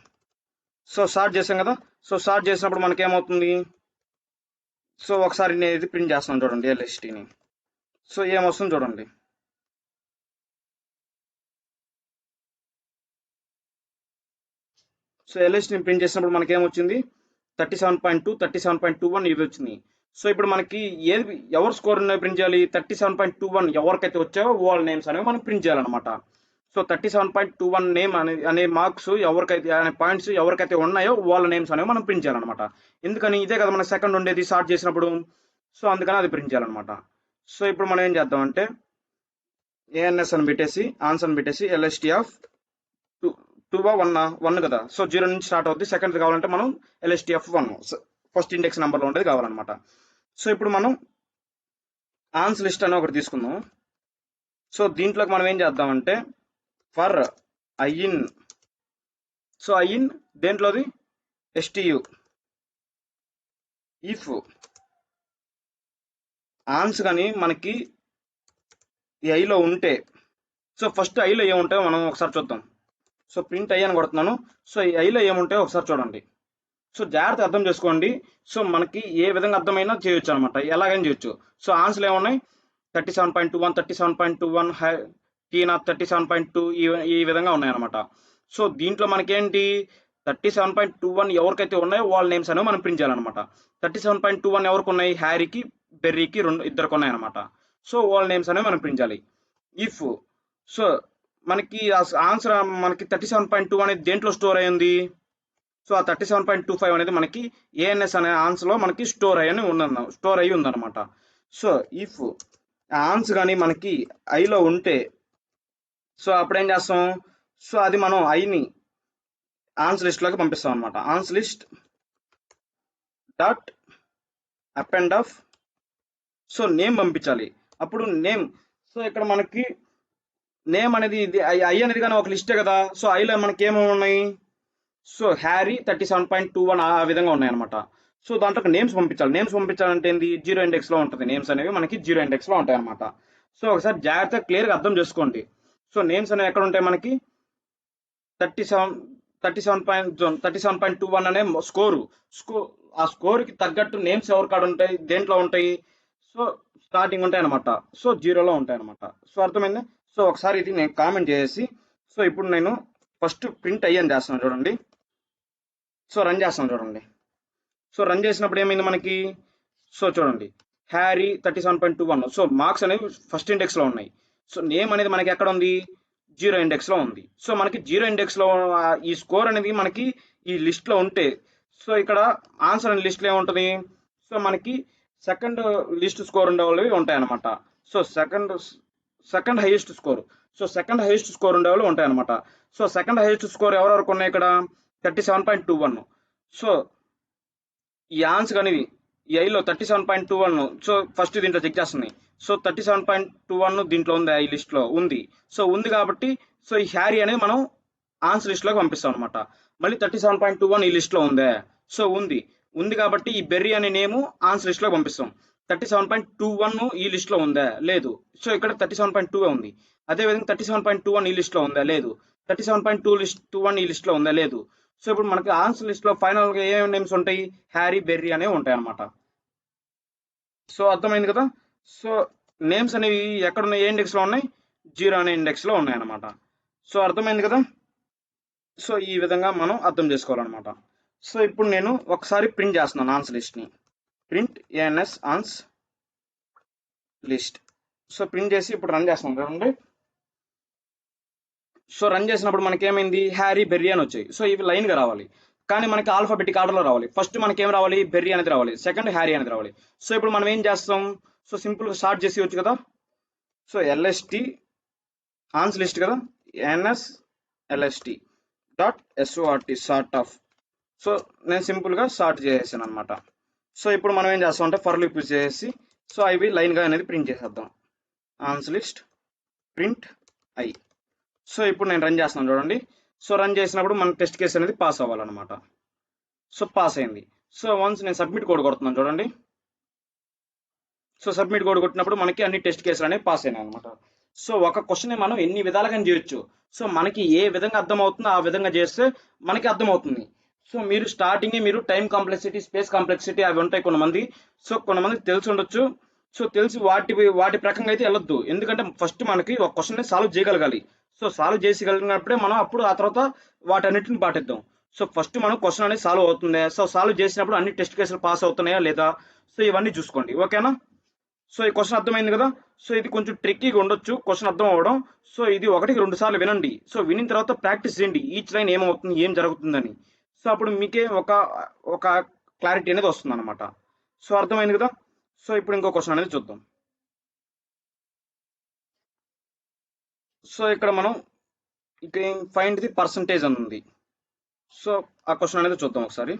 సో సార్ట్ చేసాం కదా. సో సార్ట్ చేసినప్పుడు మనకేమవుతుంది, సో ఒకసారి నేను ఇది ప్రింట్ చేస్తున్నాను చూడండి ఎల్ఎస్టీని. సో ఏమొస్తుంది చూడండి. సో ఎల్ఎస్టీని ప్రింట్ చేసినప్పుడు మనకేమొచ్చింది 37.2, 37.21 ఇది వచ్చింది. సో ఇప్పుడు మనకి ఎవరు స్కోర్ ప్రింట్ చేయాలి, 37.21 ఎవరికైతే వచ్చాయో వాళ్ళ నేమ్స్ అనేవి మనం ప్రింట్ చేయాలన్నమాట. సో 37.21 నేమ్ అనే మార్క్స్ ఎవరికైతే అనే పాయింట్స్ ఎవరికైతే ఉన్నాయో వాళ్ళ నేమ్స్ అనేవి మనం ప్రింట్ చేయాలన్నమాట. ఎందుకని ఇదే కదా మన సెకండ్ ఉండేది స్టార్ట్ చేసినప్పుడు. సో అందుకని అది ప్రింట్ చేయాలన్నమాట. సో ఇప్పుడు మనం ఏం చేద్దామంటే ఏఎన్ఎస్ అని పెట్టేసి ఆన్సర్ అని పెట్టేసి ఎల్ఎస్టీ ఆఫ్ 1 కదా. సో 0 నుంచి స్టార్ట్ అవుతుంది. సెకండ్ కావాలంటే మనం ఎల్ఎస్టీ ఆఫ్ 1 ఫస్ట్ ఇండెక్స్ నెంబర్లో ఉండేది కావాలన్నమాట. సో ఇప్పుడు మనం ఆన్స్ లిస్ట్ అని ఒకటి తీసుకుందాం. సో దీంట్లోకి మనం ఏం చేద్దామంటే ఫర్ ఐఇన్, సో ఐఇన్ దేంట్లోది ఎస్టీయు, ఇఫ్ ఆన్స్ కానీ మనకి ఈ ఐలో ఉంటే, సో ఫస్ట్ ఐలో ఏముంటాయో మనం ఒకసారి చూద్దాం. సో ప్రింట్ ఐ అని కొడుతున్నాను. సో ఈ ఐలో ఏముంటాయో ఒకసారి చూడండి. సో జాగ్రత్త అర్థం చేసుకోండి. సో మనకి ఏ విధంగా అర్థమైనా చేయొచ్చు అనమాట, ఎలాగైనా చేయొచ్చు. సో ఆన్సర్లు ఏమున్నాయి 37.21, 37.21, టీనా 37.2 ఈ విధంగా ఉన్నాయన్నమాట. సో దీంట్లో మనకేంటి 37.21 ఎవరికైతే ఉన్నాయో వాళ్ళ నేమ్స్ అనేవి మనం ప్రింట్ చేయాలన్నమాట. 37.21 ఎవరికి ఉన్నాయి, హ్యారీకి బెర్రీకి ఇద్దరికి ఉన్నాయన్నమాట. సో వాళ్ళ నేమ్స్ అనేవి మనం ప్రింట్ చేయాలి. ఇఫ్ సో మనకి ఆన్సర్ మనకి 37.2 అనేది దేంట్లో స్టోర్ అయ్యింది, సో ఆ 37.25 అనేది మనకి ఏఎన్ఎస్ అనే ఆన్సర్లో మనకి స్టోర్ అయ్యి ఉందన్నమాట. సో ఇఫ్ ఆన్స్ కానీ మనకి ఐలో ఉంటే, సో అప్పుడు ఏం చేస్తాం, సో అది మనం ఐని ఆన్స్ లిస్ట్లోకి పంపిస్తాం అనమాట. Ans list dot append of, so name పంపించాలి. అప్పుడు నేమ్, సో ఇక్కడ మనకి నేమ్ అనేది ఐ అనేది కానీ ఒక లిస్టే కదా. సో ఐలో మనకి ఏమేమి ఉన్నాయి, సో హ్యారీ 37.21 ఆ విధంగా ఉన్నాయన్నమాట. సో దాంట్లో నేమ్స్ పంపించాలి. నేమ్స్ పంపించాలంటే ఏంది, 0 ఇండెక్స్లో ఉంటుంది. నేమ్స్ అనేవి మనకి 0 ఇండెక్స్లో ఉంటాయి అనమాట. సో ఒకసారి జాగ్రత్తగా క్లియర్గా అర్థం చేసుకోండి. సో నేమ్స్ అనేవి ఎక్కడ ఉంటాయి, మనకి 37.21 అనే ఆ స్కోర్కి తగ్గట్టు నేమ్స్ ఎవరి కాడ ఉంటాయి, దేంట్లో ఉంటాయి, సో స్టార్టింగ్ ఉంటాయి అనమాట. సో 0లో ఉంటాయి అనమాట. సో అర్థమైంది. సో ఒకసారి ఇది నేను కామెంట్ చేసి, సో ఇప్పుడు నేను ఫస్ట్ ప్రింట్ అయ్యని చేస్తున్నాను చూడండి. సో రన్ చేస్తాను చూడండి. సో రన్ చేసినప్పుడు ఏమైంది మనకి, సో చూడండి హ్యారీ 37.21. సో మార్క్స్ అనేవి ఫస్ట్ ఇండెక్స్లో ఉన్నాయి. సో నేమ్ అనేది మనకి ఎక్కడ ఉంది, 0 ఇండెక్స్లో ఉంది. సో మనకి 0 ఇండెక్స్లో ఈ స్కోర్ అనేది మనకి ఈ లిస్ట్లో ఉంటే, సో ఇక్కడ ఆన్సర్ అనే లిస్ట్లో ఏముంటుంది, సో మనకి సెకండ్ లిస్ట్ స్కోర్ ఉండేవాళ్ళు ఉంటాయి అనమాట. So second highest score, so second highest score ఉండేవాళ్ళు ఉంటాయి అనమాట. సో సెకండ్ హైయెస్ట్ స్కోర్ ఎవరెవరికి ఉన్నాయి ఇక్కడ 37.21. సో ఈ ఆన్స్ కానీ ఈ ఐలో 37.21, సో ఫస్ట్ దీంట్లో చెక్ చేస్తుంది. సో 37.21 దీంట్లో ఉంది, ఈ లిస్ట్లో ఉంది. సో ఉంది కాబట్టి సో ఈ హ్యారీ అనేది మనం ఆన్స్ లిస్ట్లోకి పంపిస్తాం అనమాట. మళ్ళీ 37.21 ఈ లిస్ట్లో ఉందే, సో ఉంది కాబట్టి ఈ బెర్రీ అనే నేము ఆన్స్ లిస్ట్లోకి పంపిస్తాం. 37.21 ఈ లిస్ట్లో ఉందా, లేదు. సో ఇక్కడ 37.2 ఉంది. అదేవిధంగా 37.21 ఈ లిస్ట్లో ఉందా, లేదు. 37.21 ఈ లిస్ట్లో ఉందా, లేదు. సో ఇప్పుడు మనకి ఆన్సర్ లిస్ట్ లో ఫైనల్ గా ఏమేమి నేమ్స్ ఉంటాయి, హ్యారీ, బెర్రీ అనేవి ఉంటాయి అనమాట. సో అర్థమైంది కదా. సో నేమ్స్ అనేవి ఎక్కడ ఉన్నాయి, ఏ ఇండెక్స్ లో ఉన్నాయి, 0 అనే ఇండెక్స్ లో ఉన్నాయి అనమాట. సో అర్థమైంది కదా. సో ఈ విధంగా మనం అర్థం చేసుకోవాలన్నమాట. సో ఇప్పుడు నేను ఒకసారి ప్రింట్ చేస్తున్నాను ఆన్స్ లిస్ట్ ని. Print A N S ans list. So print చేసి ఇప్పుడు రన్ చేస్తున్నాను చూడండి. సో రన్ చేసినప్పుడు మనకి ఏమైంది, హ్యారీ, బెర్రీ అని వచ్చాయి. సో ఇవి లైన్ గా రావాలి, కానీ మనకి ఆల్ఫాబెటిక్ ఆర్డర్ లో రావాలి. ఫస్ట్ మనకి ఏం రావాలి, బెర్రీ అనేది రావాలి, సెకండ్ హ్యారీ అనేది రావాలి. సో ఇప్పుడు మనం ఏం చేస్తాం, సో సింపుల్ గా స్టార్ట్ చేసి వచ్చు కదా. సో ఎల్ఎస్టి ఆన్స్ లిస్ట్ కదా, ans LST dot SORT sort of. So నేను సింపుల్ గా సార్ట్ చేసేసాను అనమాట. సో ఇప్పుడు మనం ఏం చేస్తాం అంటే ఫర్ లూప్ యూజ్ చేసి సో ఇవి లైన్ గా అనేది ప్రింట్ చేసేద్దాం. Ans list print I. So ఇప్పుడు నేను రన్ చేస్తున్నాను చూడండి. సో రన్ చేసినప్పుడు మన టెస్ట్ కేసు అనేది పాస్ అవ్వాలన్నమాట. సో పాస్ అయింది. సో వన్స్ నేను సబ్మిట్ కోడ్ కొడుతున్నాను చూడండి. సో సబ్మిట్ కోడ్ కొట్టినప్పుడు మనకి అన్ని టెస్ట్ కేసులు అనేవి పాస్ అయినాయి అనమాట. సో ఒక క్వశ్చన్ మనం ఎన్ని విధాలుగా చేయొచ్చు. సో మనకి ఏ విధంగా అర్థం అవుతుందో ఆ విధంగా చేస్తే మనకి అర్థమవుతుంది. సో మీరు స్టార్టింగ్ మీరు టైం కాంప్లెక్సిటీ, స్పేస్ కాంప్లెక్సిటీ అవి ఉంటాయి కొంతమంది. సో కొంతమందికి తెలిసి ఉండొచ్చు. సో తెలిసి వాటి ప్రకంగా అయితే వెళ్ళొద్దు. ఎందుకంటే ఫస్ట్ మనకి ఒక క్వశ్చన్ సాల్వ్ చేయగలగాలి. సో సాల్వ్ చేసిగలిగినప్పుడే మనం అప్పుడు ఆ తర్వాత వాటన్నిటిని పాటిద్దాం. సో ఫస్ట్ మనం క్వశ్చన్ అనేది సాల్వ్ అవుతుంది. సో సాల్వ్ చేసినప్పుడు అన్ని టెస్ట్ కేసులు పాస్ అవుతున్నాయా లేదా, సో ఇవన్నీ చూసుకోండి. ఓకేనా. సో ఈ క్వశ్చన్ అర్థమైంది కదా. సో ఇది కొంచెం ట్రిక్కీగా ఉండొచ్చు క్వశ్చన్ అర్థం అవ్వడం. సో ఇది 1-2 సార్లు వినండి. సో వినిన తర్వాత ప్రాక్టీస్ చేయండి, ఈచ్ లైన్ ఏమవుతుంది, ఏం జరుగుతుందని. సో అప్పుడు మీకే ఒక క్లారిటీ అనేది వస్తుంది అనమాట. సో అర్థమైంది కదా. సో ఇప్పుడు ఇంకో క్వశ్చన్ అనేది చూద్దాం. సో ఇక్కడ మనం ఇక్కడ ఫైండ్ ది పర్సంటేజ్ అని ఉంది. సో ఆ క్వశ్చన్ అనేది చూద్దాం ఒకసారి.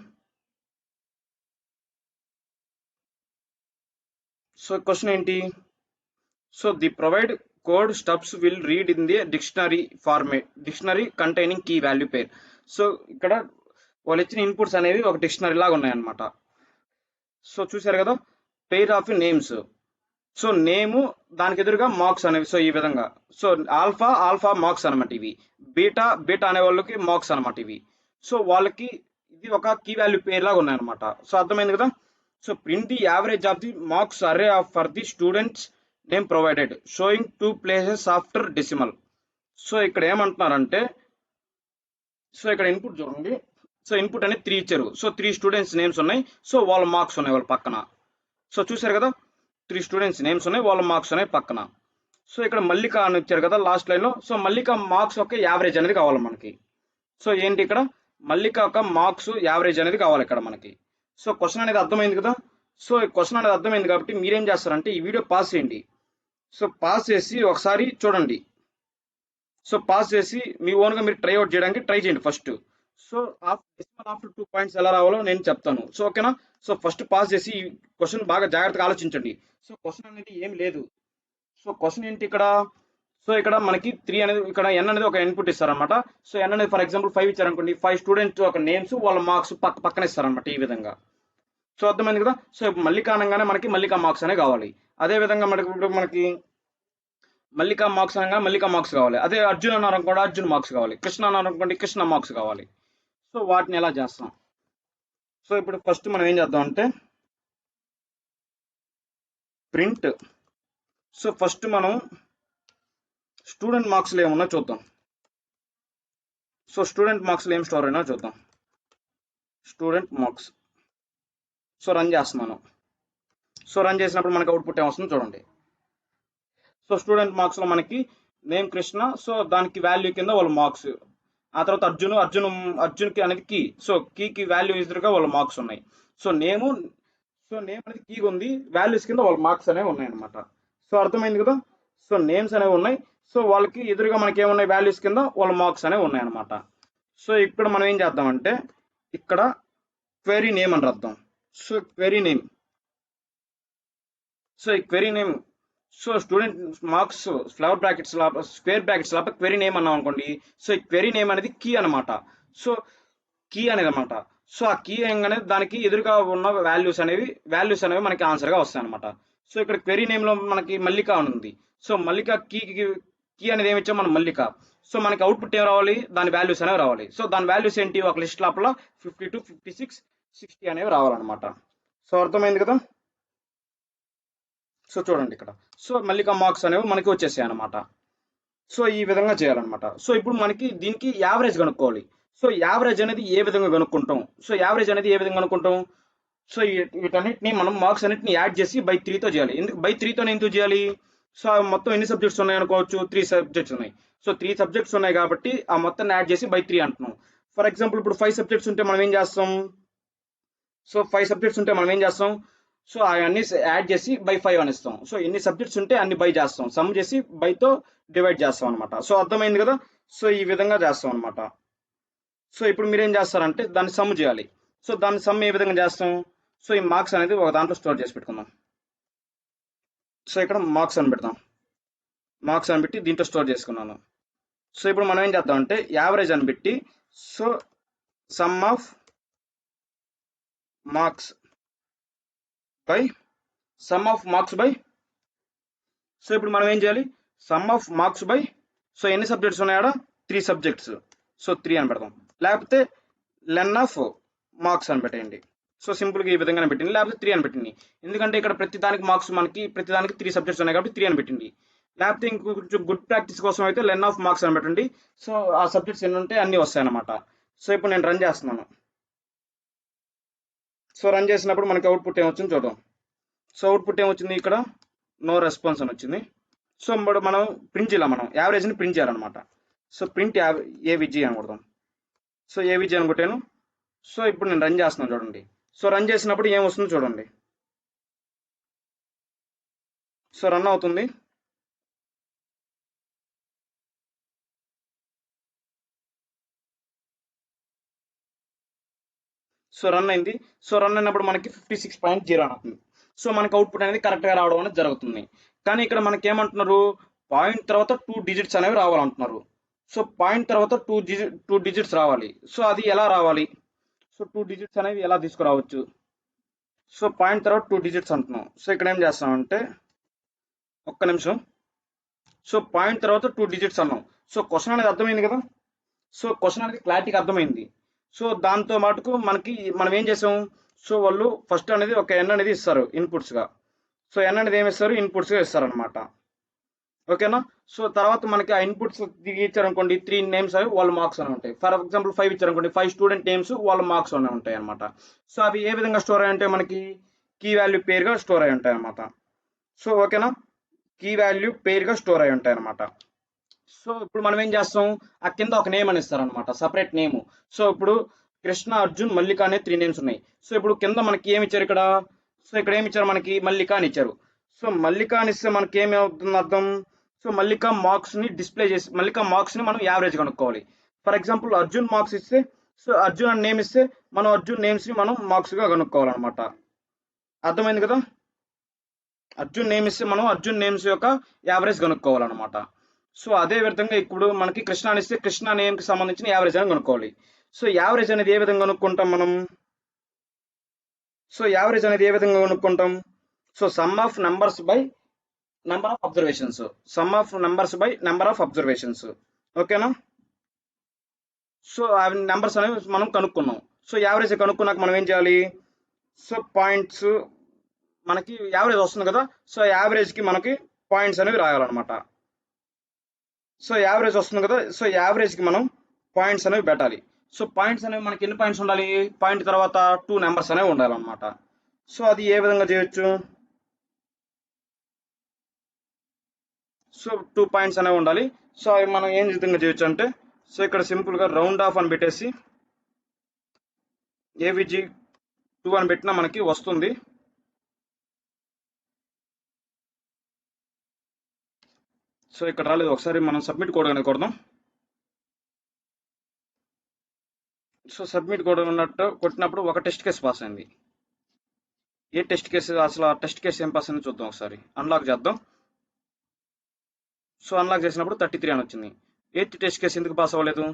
సో క్వశ్చన్ ఏంటి, so the provide code stubs will read in the dictionary format, dictionary containing key value pair. So ఇక్కడ వాళ్ళు ఇచ్చిన ఇన్పుట్స్ అనేవి ఒక డిక్షనరీ లాగా ఉన్నాయన్నమాట. సో చూసారు కదా, పెయిర్ ఆఫ్ నేమ్స్. సో నేము దానికి ఎదురుగా మార్క్స్ అనేవి. సో ఈ విధంగా సో ఆల్ఫా మార్క్స్ అనమాట ఇవి, బీటా అనే వాళ్ళకి మార్క్స్ అనమాట ఇవి. సో వాళ్ళకి ఇది ఒక కీ వాల్యూ పేర్ లాగా ఉన్నాయన్నమాట. సో అర్థమైంది కదా. So print the average of the marks array for the students name provided showing 2 places after decimal. So ఇక్కడ ఏమంటున్నారంటే, సో ఇక్కడ ఇన్పుట్ చూడండి. సో ఇన్పుట్ అనేది 3 ఇచ్చారు. సో 3 స్టూడెంట్స్ నేమ్స్ ఉన్నాయి. సో వాళ్ళ మార్క్స్ ఉన్నాయి వాళ్ళ పక్కన. సో చూసారు కదా, 3 స్టూడెంట్స్ నేమ్స్ ఉన్నాయి, వాళ్ళ మార్క్స్ ఉన్నాయి పక్కన. సో ఇక్కడ మల్లిక అని ఇచ్చారు కదా లాస్ట్ లైన్ లో. సో మల్లిక మార్క్స్ యొక్క యావరేజ్ అనేది కావాలి మనకి. సో ఏంటి ఇక్కడ మల్లిక యొక్క మార్క్స్ యావరేజ్ అనేది కావాలి ఇక్కడ మనకి. సో క్వశ్చన్ అనేది అర్థమైంది కదా. సో క్వశ్చన్ అనేది అర్థమైంది కాబట్టి మీరేం చేస్తారంటే ఈ వీడియో పాస్ చేయండి. సో పాస్ చేసి ఒకసారి చూడండి. సో పాస్ చేసి మీ ఓన్గా మీరు ట్రై అవుట్ చేయడానికి ట్రై చేయండి ఫస్ట్. సో ఆఫ్టర్ 2 పాయింట్స్ ఎలా రావాలో నేను చెప్తాను. సో ఓకేనా. సో ఫస్ట్ పాస్ చేసి ఈ క్వశ్చన్ బాగా జాగ్రత్తగా ఆలోచించండి. సో క్వశ్చన్ అనేది ఏం లేదు. సో క్వశ్చన్ ఏంటి ఇక్కడ, సో ఇక్కడ మనకి 3 అనేది ఇక్కడ ఎన్ అనేది ఒక ఇన్పుట్ ఇస్తారనమాట. సో ఎన్ అనేది ఫర్ ఎగ్జాంపుల్ 5 ఇచ్చారనుకోండి, 5 స్టూడెంట్స్ ఒక నేమ్స్ వాళ్ళ మార్క్స్ పక్కన ఇస్తారనమాట ఈ విధంగా. సో అర్థమైంది కదా. సో మల్లిక అనగానే మనకి మల్లిక మార్క్స్ అనే కావాలి. అదే విధంగా మనకి మల్లిక మార్క్స్ అనగా మల్లిక మార్క్స్ కావాలి. అదే అర్జున్ అన్నారనుకోండి అర్జున్ మార్క్స్ కావాలి, కృష్ణ అన్నారనుకోండి కృష్ణ మార్క్స్ కావాలి. సో వాటిని ఎలా చేస్తాం. సో ఇప్పుడు ఫస్ట్ మనం ఏం చేద్దాం అంటే ప్రింట్. సో ఫస్ట్ మనం స్టూడెంట్ మార్క్స్లో ఏమన్నా చూద్దాం. సో స్టూడెంట్ మార్క్స్లో ఏం స్టోర్ అయినా చూద్దాం. Student marks. సో రన్ చేస్తున్నాను. సో రన్ చేసినప్పుడు మనకి అవుట్పుట్ ఏమొస్తుందో చూడండి. సో స్టూడెంట్ మార్క్స్లో మనకి నేమ్ కృష్ణ, సో దానికి వాల్యూ కింద వాళ్ళ మార్క్స్. ఆ తర్వాత అర్జున్కి అనేది కీ. సో కీకి వాల్యూ ఎదురుగా వాళ్ళ మార్క్స్ ఉన్నాయి. సో నేమ్ అనేది కీ ఉంది, వాల్యూస్ కింద వాళ్ళ మార్క్స్ అనేవి ఉన్నాయి అనమాట. సో అర్థమైంది కదా. సో నేమ్స్ అనేవి ఉన్నాయి. సో వాళ్ళకి ఎదురుగా మనకి ఏమున్నాయి, వాల్యూస్ కింద వాళ్ళ మార్క్స్ అనేవి ఉన్నాయి అనమాట. సో ఇక్కడ మనం ఏం చేద్దామంటే ఇక్కడ క్వెరీ నేమ్ అని రాద్దాం. So query name. సో ఈ query name, so student marks flower brackets square brackets లోపల క్వెరీ నేమ్ అన్నాం అనుకోండి. సో ఈ క్వెరీ నేమ్ అనేది కీ అనమాట. సో కీ అనేది అనమాట. సో ఆ కీ అనేది దానికి ఎదురుగా ఉన్న వాల్యూస్ అనేవి మనకి ఆన్సర్ గా వస్తాయి అనమాట. సో ఇక్కడ క్వెరీ నేమ్ లో మనకి మల్లిక అని ఉంది. సో మల్లిక కీ అనేది ఏమి ఇచ్చాం మనం మల్లిక. సో మనకి అవుట్పుట్ ఏం రావాలి, దాని వాల్యూస్ అనేవి రావాలి. సో దాని వాల్యూస్ ఏంటి, ఒక లిస్ట్ లోపల 52, 56, 60 అనేవి రావాలన్నమాట. సో అర్థమైంది కదా. సో చూడండి ఇక్కడ, సో మల్లికా మార్క్స్ అనేవి మనకి వచ్చేసాయి అనమాట. సో ఈ విధంగా చేయాలన్నమాట. సో ఇప్పుడు మనకి దీనికి యావరేజ్ కనుక్కోవాలి. సో యావరేజ్ అనేది ఏ విధంగా కనుక్కుంటాం, సో యావరేజ్ అనేది ఏ విధంగా కనుక్కుంటాం, సో వీటన్నిటిని మనం మార్క్స్ అన్నిటిని యాడ్ చేసి బై 3తో చేయాలి. ఎందుకు బై 3తో ఎందుకు చేయాలి, సో మొత్తం ఎన్ని సబ్జెక్ట్స్ ఉన్నాయి అనుకోవచ్చు, 3 సబ్జెక్ట్స్ ఉన్నాయి. సో 3 సబ్జెక్ట్స్ ఉన్నాయి కాబట్టి ఆ మొత్తాన్ని యాడ్ చేసి బై 3 అంటున్నాం. ఫర్ ఎగ్జాంపుల్ ఇప్పుడు 5 సబ్జెక్ట్స్ ఉంటే మనం ఏం చేస్తాం, సో 5 సబ్జెక్ట్స్ ఉంటే మనం ఏం చేస్తాం, సో అవన్నీ యాడ్ చేసి బై 5 అని ఇస్తాం. సో ఎన్ని సబ్జెక్ట్స్ ఉంటే అన్ని బై చేస్తాం, సమ్ చేసి బైతో డివైడ్ చేస్తాం అనమాట. సో అర్థమైంది కదా. సో ఈ విధంగా చేస్తాం అనమాట. సో ఇప్పుడు మీరేం చేస్తారంటే దాన్ని సమ్ చేయాలి. సో దాన్ని సమ్ ఏ విధంగా చేస్తాం, సో ఈ మార్క్స్ అనేది ఒక దాంట్లో స్టోర్ చేసి పెట్టుకుందాం. సో ఇక్కడ మార్క్స్ అని పెడతాం, మార్క్స్ అని పెట్టి దీంట్లో స్టోర్ చేసుకున్నాను. సో ఇప్పుడు మనం ఏం చేద్దామంటే యావరేజ్ అని పెట్టి, so sum of marks by so ఇప్పుడు మనం ఏం చేయాలి, some of marks by, so ఎన్ని సబ్జెక్ట్స్ ఉన్నాయో 3 సబ్జెక్ట్స్, సో 3 అని పెడతాం. లేకపోతే లెన్ ఆఫ్ మార్క్స్ అని పెట్టండి. సో సింపుల్గా ఈ విధంగానే పెట్టింది, లేకపోతే 3 అని పెట్టింది. ఎందుకంటే ఇక్కడ ప్రతి దానికి మార్క్స్ మనకి ప్రతి దానికి 3 సబ్జెక్ట్స్ ఉన్నాయి కాబట్టి 3 అని పెట్టింది. లేకపోతే ఇంకొంచెం గుడ్ ప్రాక్టీస్ కోసం అయితే లెన్ ఆఫ్ మార్క్స్ అని పెట్టండి. సో ఆ సబ్జెక్ట్స్ ఎన్ని ఉంటే అన్ని వస్తాయి అన్నమాట. సో ఇప్పుడు నేను రన్ చేస్తున్నాను. సో రన్ చేసినప్పుడు మనకి అవుట్పుట్ ఏమొచ్చింది చూద్దాం. సో అవుట్పుట్ ఏమొచ్చింది, ఇక్కడ నో రెస్పాన్స్ అని వచ్చింది. సో మనం ప్రింట్ చేయాలి, మనం యావరేజ్ని ప్రింట్ చేయాలన్నమాట. సో ప్రింట్ ఏవిజీ అని కొడదాం. సో ఏవిజీ అని కొట్టాను. సో ఇప్పుడు నేను రన్ చేస్తున్నాను చూడండి. సో రన్ చేసినప్పుడు ఏం వస్తుందో చూడండి. సో రన్ అవుతుంది. సో రన్ అయింది. సో రన్ అయినప్పుడు మనకి 56.0 అని అవుతుంది. సో మనకి అవుట్పుట్ అనేది కరెక్ట్గా రావడం అనేది జరుగుతుంది. కానీ ఇక్కడ మనకి ఏమంటున్నారు, పాయింట్ తర్వాత 2 డిజిట్స్ అనేవి రావాలంటున్నారు. సో పాయింట్ తర్వాత 2 డిజిట్స్ రావాలి. సో అది ఎలా రావాలి, సో 2 డిజిట్స్ అనేవి ఎలా తీసుకురావచ్చు, సో పాయింట్ తర్వాత 2 డిజిట్స్ అంటున్నాం. సో ఇక్కడ ఏం చేస్తామంటే ఒక్క నిమిషం. సో పాయింట్ తర్వాత 2 డిజిట్స్ అన్నాం. సో క్వశ్చన్ అనేది అర్థమైంది కదా. సో క్వశ్చన్ అనేది క్లారిటీగా అర్థమైంది. సో దాంతో మటుకు మనం ఏం చేసాం, సో వాళ్ళు ఫస్ట్ అనేది ఒక ఎన్ అనేది ఇస్తారు ఇన్పుట్స్గా. సో ఎన్ అనేది ఏమి ఇస్తారు, ఇన్పుట్స్గా ఇస్తారనమాట. ఓకేనా. సో తర్వాత మనకి ఆ ఇన్పుట్స్ తిరిగి ఇచ్చారనుకోండి, 3 నేమ్స్ అవి వాళ్ళ మార్క్స్ అని ఉంటాయి. ఫర్ ఎగ్జాంపుల్ 5 ఇచ్చారనుకోండి, 5 స్టూడెంట్ నేమ్స్ వాళ్ళ మార్క్స్ అని ఉంటాయి అనమాట. సో అవి ఏ విధంగా స్టోర్ అయ్యి ఉంటాయి, మనకి కీ వాల్యూ పేరుగా స్టోర్ అయి ఉంటాయి అనమాట. సో ఓకేనా, కీ వాల్యూ పేరుగా స్టోర్ అయి ఉంటాయి అనమాట. సో ఇప్పుడు మనం ఏం చేస్తాం, ఆ కింద ఒక నేమ్ అని ఇస్తారనమాట, సపరేట్ నేమ్. సో ఇప్పుడు కృష్ణ, అర్జున్, మల్లిక అనే 3 నేమ్స్ ఉన్నాయి. సో ఇప్పుడు కింద మనకి ఏమి ఇచ్చారు ఇక్కడ, సో ఇక్కడ ఏమి ఇచ్చారు, మనకి మల్లిక అని ఇచ్చారు. సో మల్లిక అని ఇస్తే మనకి ఏమి అవుతుంది అర్థం, సో మల్లిక మార్క్స్ని డిస్ప్లే చేసి మల్లిక మార్క్స్ని మనం యావరేజ్ కనుక్కోవాలి. ఫర్ ఎగ్జాంపుల్ అర్జున్ మార్క్స్ ఇస్తే, సో అర్జున్ అని నేమ్ ఇస్తే మనం అర్జున్ నేమ్స్ని మనం మార్క్స్గా కనుక్కోవాలన్నమాట. అర్థమైంది కదా. అర్జున్ నేమ్ ఇస్తే మనం అర్జున్ నేమ్స్ యొక్క యావరేజ్ కనుక్కోవాలన్నమాట. సో అదే విధంగా ఇప్పుడు మనకి కృష్ణ అని ఇస్తే కృష్ణ నేమ్కి సంబంధించిన యావరేజ్ అని కనుక్కోవాలి. సో యావరేజ్ అనేది ఏ విధంగా కనుక్కుంటాం మనం, సో యావరేజ్ అనేది ఏ విధంగా కనుక్కుంటాం, so sum of numbers by number of observations, sum of numbers by number of observations. ఓకేనా. సో అవి నెంబర్స్ అనేవి మనం కనుక్కున్నాం. సో యావరేజ్ కనుక్కున్నాక మనం ఏం చేయాలి, సో పాయింట్స్ మనకి యావరేజ్ వస్తుంది కదా, సో యావరేజ్కి మనకి పాయింట్స్ అనేవి రాయాలన్నమాట. సో యావరేజ్ వస్తుంది కదా, సో యావరేజ్కి మనం పాయింట్స్ అనేవి పెట్టాలి. సో పాయింట్స్ అనేవి మనకి ఎన్ని పాయింట్స్ ఉండాలి, పాయింట్ తర్వాత 2 నెంబర్స్ అనేవి ఉండాలన్నమాట. సో అది ఏ విధంగా చేయొచ్చు, సో 2 పాయింట్స్ అనేవి ఉండాలి. సో అవి మనం ఏం విధంగా చేయొచ్చు అంటే, సో ఇక్కడ సింపుల్గా రౌండ్ ఆఫ్ అని పెట్టేసి ఏవిజీ 2 అని పెట్టినా మనకి వస్తుంది. సో ఇక్కడ రాలేదు, ఒకసారి మనం సబ్మిట్ కోడ్ అనేది కొడదాం. సో సబ్మిట్ కోడ్ ఉన్నట్టు కొట్టినప్పుడు ఒక టెస్ట్ కేసు పాస్ అయింది. ఏ టెస్ట్ కేసు, అసలు ఆ టెస్ట్ కేసు ఏం పాస్ అయింది చూద్దాం ఒకసారి. అన్లాక్ చేద్దాం. సో అన్లాక్ చేసినప్పుడు 33 అని వచ్చింది. 8th టెస్ట్ కేసు ఎందుకు పాస్ అవ్వలేదు,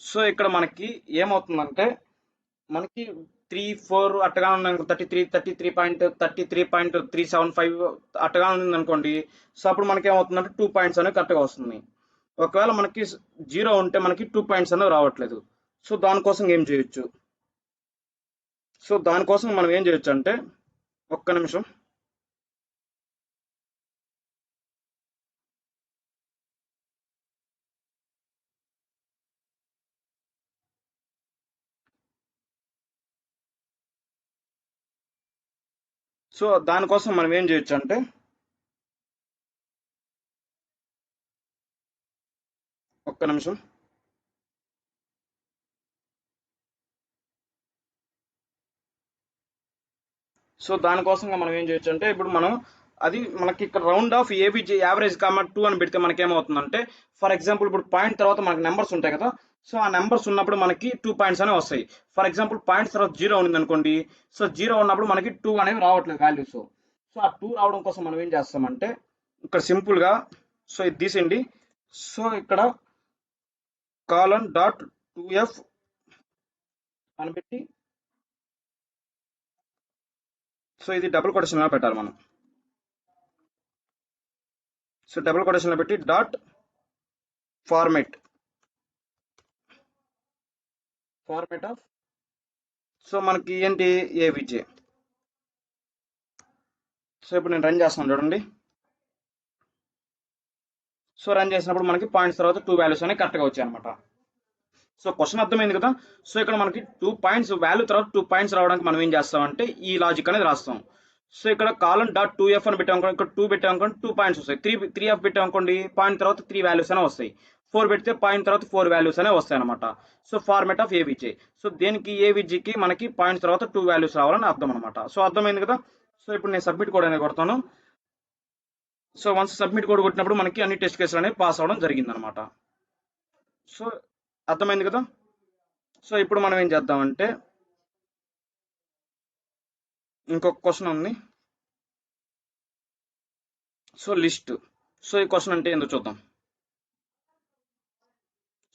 సో ఇక్కడ మనకి ఏమవుతుందంటే మనకి 34 అట్టగా ఉన్నాయి, 33.375 అట్టగా ఉంది అనుకోండి. సో అప్పుడు మనకి ఏమవుతుందంటే 2 పాయింట్స్ అనేవి కరెక్ట్గా వస్తుంది. ఒకవేళ మనకి 0 ఉంటే మనకి 2 పాయింట్స్ అనేవి రావట్లేదు. సో దానికోసం ఏం చేయొచ్చు? సో దానికోసం మనం ఏం చేయొచ్చు అంటే, ఒక్క నిమిషం. సో దానికోసం మనం ఏం చేయొచ్చు అంటే, ఒక్క నిమిషం. సో దానికోసంగా మనం ఏం చేయొచ్చు అంటే, ఇప్పుడు మనం అది మనకి ఇక్కడ రౌండ్ ఆఫ్ ఏబిజి యావరేజ్ కామా 2 అని పెడితే మనకి ఏమవుతుందంటే, ఫర్ ఎగ్జాంపుల్ ఇప్పుడు పాయింట్ తర్వాత మనకి నెంబర్స్ ఉంటాయి కదా. సో ఆ నెంబర్స్ ఉన్నప్పుడు మనకి 2 పాయింట్స్ అనేవి వస్తాయి. ఫర్ ఎగ్జాంపుల్ పాయింట్స్ తర్వాత 0 ఉంది అనుకోండి. సో 0 ఉన్నప్పుడు మనకి 2 అనేవి రావట్లేదు వాల్యూస్. సో ఆ 2 రావడం కోసం మనం ఏం చేస్తామంటే, ఇక్కడ సింపుల్గా సో ఇది తీసేయండి. సో ఇక్కడ కాలన్ డాట్ 2f అని పెట్టి, సో ఇది డబుల్ కొటేషన్లో పెట్టాలి మనం. సో డబుల్ కొటేషన్లో పెట్టి డాట్ ఫార్మేట్ ఆఫ్, సో మనకి ఏంటి ఏవిజే. సో ఇప్పుడు నేను రన్ చేస్తున్నాను చూడండి. సో రన్ చేసినప్పుడు మనకి పాయింట్స్ తర్వాత 2 వాల్యూస్ అనేవి కరెక్ట్గా వచ్చాయి అనమాట. సో క్వశ్చన్ అర్థమైంది కదా. సో ఇక్కడ మనకి 2 పాయింట్స్ వాల్యూ తర్వాత 2 పాయింట్స్ రావడానికి మనం ఏం చేస్తామంటే ఈ లాజిక్ అనేది రాస్తాం. సో ఇక్కడ కాలన్ డాట్ 2f అని పెట్టామనుకోండి, ఇక్కడ 2 పెట్టామనుకోండి 2 పాయింట్స్ వస్తాయి. 3f పెట్టామనుకోండి పాయింట్ తర్వాత 3 వాల్యూస్ అనే వస్తాయి. 4 పెడితే పాయింట్ తర్వాత 4 వాల్యూస్ అనే వస్తాయి అనమాట. So format of AVG. So దేనికి ఏవిజీకి మనకి పాయింట్స్ తర్వాత 2 వాల్యూస్ రావాలని అర్థం అనమాట. సో అర్థమైంది కదా. సో ఇప్పుడు నేను సబ్మిట్ కోడ్ అనేది కొడతాను. సో వన్స్ సబ్మిట్ కోడ్ కొట్టినప్పుడు మనకి అన్ని టెస్ట్ కేసులు అనేవి పాస్ అవ్వడం జరిగింది అనమాట. సో అర్థమైంది కదా. సో ఇప్పుడు మనం ఏం చేద్దామంటే, ఇంకొక క్వశ్చన్ ఉంది. So list. సో ఈ క్వశ్చన్ అంటే ఏందో చూద్దాం.